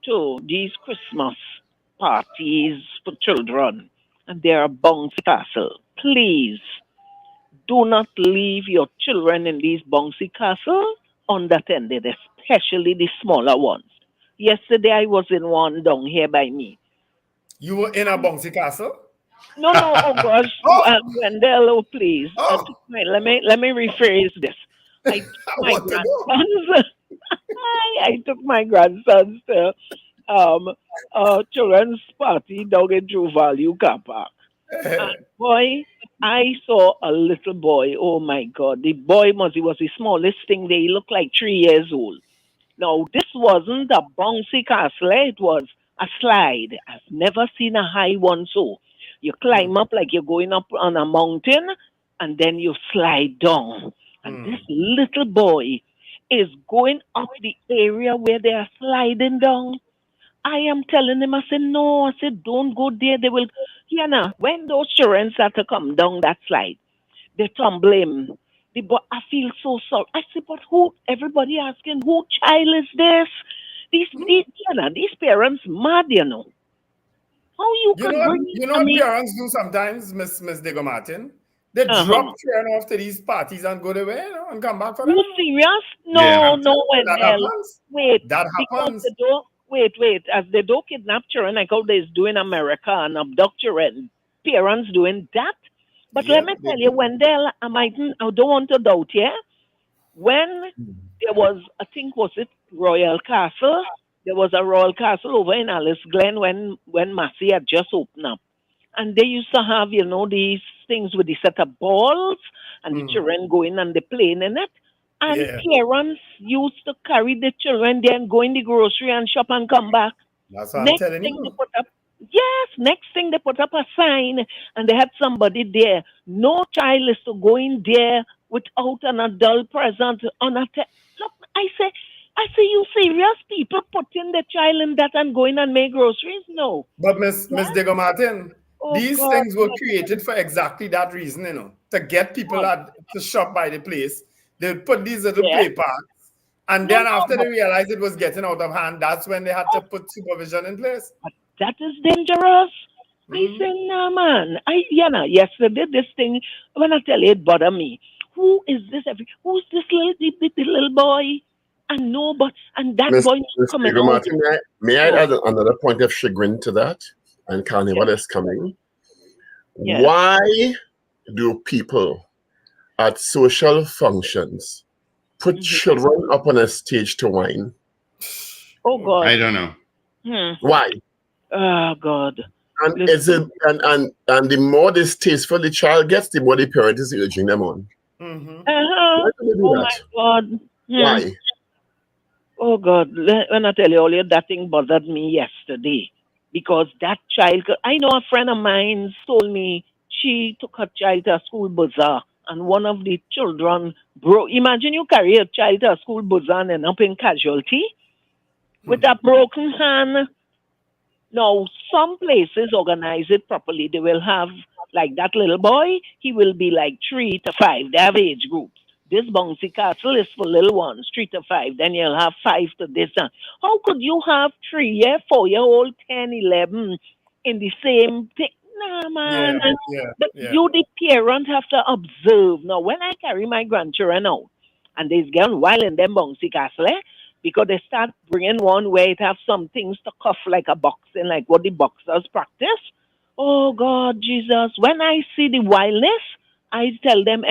to these Christmas parties for children and they are bouncy castle, please do not leave your children in these bouncy castles unattended, especially the smaller ones. Yesterday I was in one down here by me. You were in a bouncy castle? No, oh gosh, Wendell, oh please. Let me rephrase this. I took my want to know. grandsons. I took my grandsons to children's party down in True Value car park. Boy, I saw a little boy. Oh my God, he was the smallest thing there. He looked like 3 years old. Now, this wasn't a bouncy castle, it was a slide. I've never seen a high one so. You climb up like you're going up on a mountain, and then you slide down. And this little boy is going up the area where they are sliding down. I am telling him, I said, no, I said, don't go there. They will, when those children start to come down that slide, they tumble him. But I feel so sorry. I said, but who? Everybody asking, who child is this? These parents mad, How you You can know, bring? you know I what mean, parents do sometimes, Miss Digger Martin? They Uh-huh. drop children off to these parties and go away, and come back for them. You serious? No, Yeah. no, That Wendell. happens. Wait, That because happens. they don't. Wait. As they don't kidnap children like how they's doing America and abduct children, parents doing that. But let me tell you, Wendell, I don't want to doubt, yeah? When there was, I think, was it Royal Castle? There was a Royal Castle over in Alice Glen when Massey had just opened up. And they used to have, these things with the set of balls and the children going and they playing in it. And parents used to carry the children there and go in the grocery and shop and come back. That's what I'm telling They you. put up, next thing they put up a sign and they had somebody there. No child is to go in there without an adult present. Look, I say, you serious? People putting the child in that and going and make groceries? No. But Miss Digger Martin, these God. things were created for exactly that reason, to get people to shop by the place. They put these little play parks, and then after they realized it was getting out of hand, that's when they had to put supervision in place. But that is dangerous. I say, nah, man. Yesterday this thing, when I tell you, it bother me. Who is this? Who's this little boy? And that Miss boy Miss coming Digger out. Martin, may I add another point of chagrin to that? And Carnival is coming. Yeah. Why do people at social functions put children up on a stage to whine? Oh God. I don't know. Why? Oh God. And and the more distasteful the child gets, the more the parent is urging them on. Why do they do Oh that? my God. Why? Oh God. When I tell you all that thing bothered me yesterday. Because that child, I know a friend of mine told me she took her child to a school bazaar and one of the children broke. Imagine you carry a child to a school bazaar and end up in casualty with a broken hand. Now, some places organize it properly. They will have, like that little boy, he will be like 3 to 5. They have age groups. This bouncy castle is for little ones, 3 to 5. Then you'll have 5 to this. How could you have 3-year, 4-year-old, 10, 11 in the same thing? Nah, man. But you, the parent, have to observe. Now, when I carry my grandchildren out, and they's gone while in them bouncy castle, because they start bringing one where it have some things to cuff like a boxing, like what the boxers practice. Oh God, Jesus! When I see the wildness, I tell them,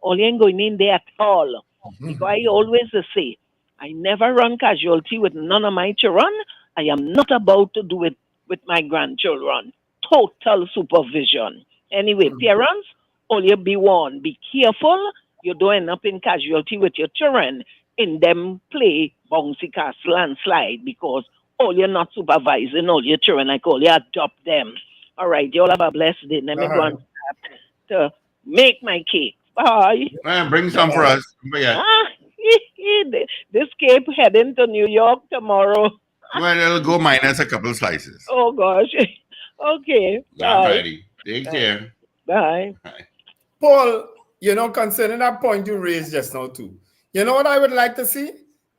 all you ain't going in there at all. Because I always say, I never run casualty with none of my children. I am not about to do it with my grandchildren. Total supervision. Anyway, parents, all you be warned, be careful. You don't end up in casualty with your children in them play bouncy castle and slide, because all you're not supervising all your children, like all you adopt them. All right, you all have a blessed day. Let me go and start to make my cake. Bye. Bring some for us. Yeah. This cake heading to New York tomorrow. Well, it'll go minus a couple slices. Oh gosh. Okay. Bye. Take care. Bye. Paul, concerning that point you raised just now too, you know what I would like to see?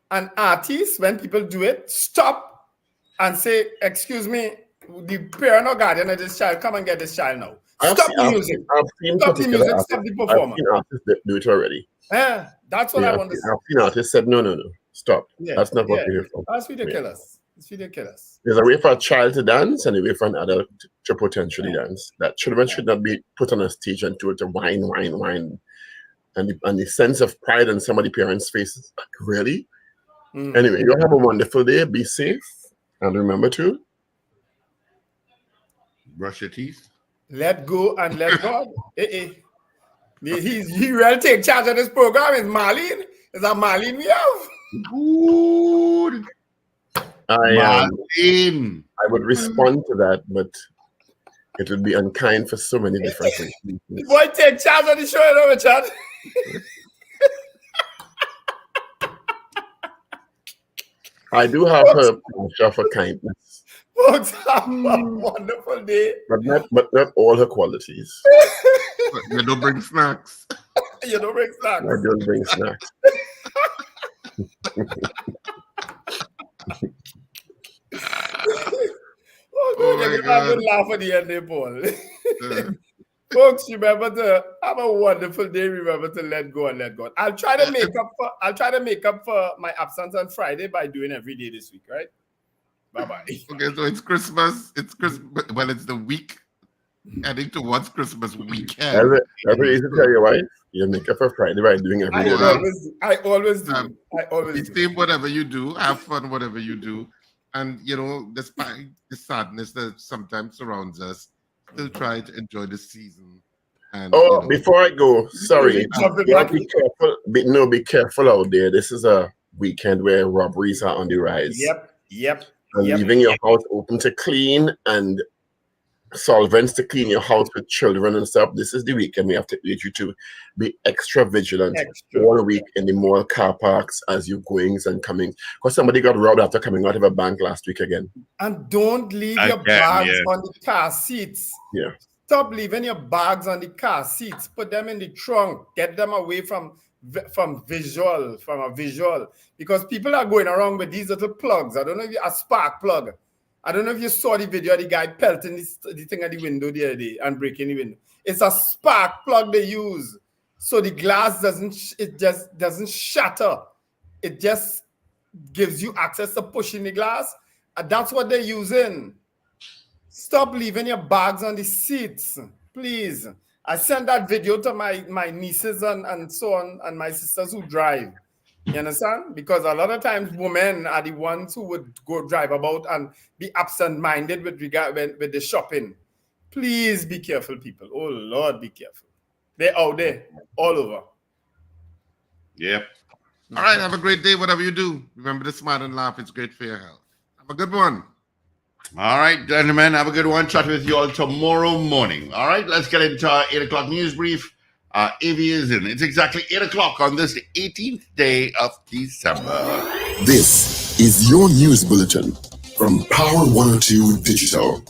An artist, when people do it, stop and say, excuse me, the parent or guardian of this child, come and get this child now. Stop the music. Stop the music, stop the performance. I've seen artists that do it already. That's what I want to see. I've seen artists said, no, stop. That's not what we're here for. That's ridiculous. It's ridiculous. There's a way for a child to dance and a way for an adult to potentially dance. That children should not be put on a stage and told to whine. And the sense of pride on some of the parents' faces. Really? Anyway, you have a wonderful day. Be safe. And remember to brush your teeth. Let go and let God. He will take charge of this program. It's Marlene. Is that Marlene we have? Good. I would respond to that, but it would be unkind for so many different reasons. Boy, take charge of the show, Richard. I do have a pleasure for kindness. Folks, have a wonderful day. But not all her qualities. You don't bring snacks. You don't bring snacks. I don't bring snacks. You're going to laugh at the end there, Paul. Folks, remember to have a wonderful day. Remember to let go and let God. I'll try to make up for my absence on Friday by doing every day this week, right? Bye-bye. Okay, so it's Christmas. It's Christmas. Well, it's the week heading towards Christmas weekend. Every easy to tell your wife, you make up for Friday by doing every day. I always do. Same whatever you do. Have fun, whatever you do. And, despite the sadness that sometimes surrounds us, still try to enjoy the season. And, before I go, sorry. Be careful. Be careful out there. This is a weekend where robberies are on the rise. Yep. And leaving your house open to clean and solvents to clean your house with children and stuff. This is the weekend we have to urge you to be extra vigilant all week in the mall car parks as you're goings and comings. Because somebody got robbed after coming out of a bank last week again. And don't leave your bags on the car seats. Yeah. Stop leaving your bags on the car seats. Put them in the trunk. Get them away from a visual, because people are going around with these little plugs. I don't know if a spark plug. I don't know if you saw the video of the guy pelting the thing at the window the other day and breaking the window. It's a spark plug they use, so the glass doesn't shatter. It just gives you access to pushing the glass. And that's what they're using. Stop leaving your bags on the seats, please. I sent that video to my nieces and so on, and my sisters who drive. You understand? Because a lot of times women are the ones who would go drive about and be absent-minded with the shopping. Please be careful, people. Oh, Lord, be careful. They're out there, all over. Yep. All right, have a great day, whatever you do. Remember to smile and laugh. It's great for your health. Have a good one. All right, gentlemen, have a good one. Chat with you all tomorrow morning. All right, let's get into our 8 o'clock news brief. Avi is in. It's exactly 8 o'clock on this 18th day of December. This is your news bulletin from Power 102 Digital.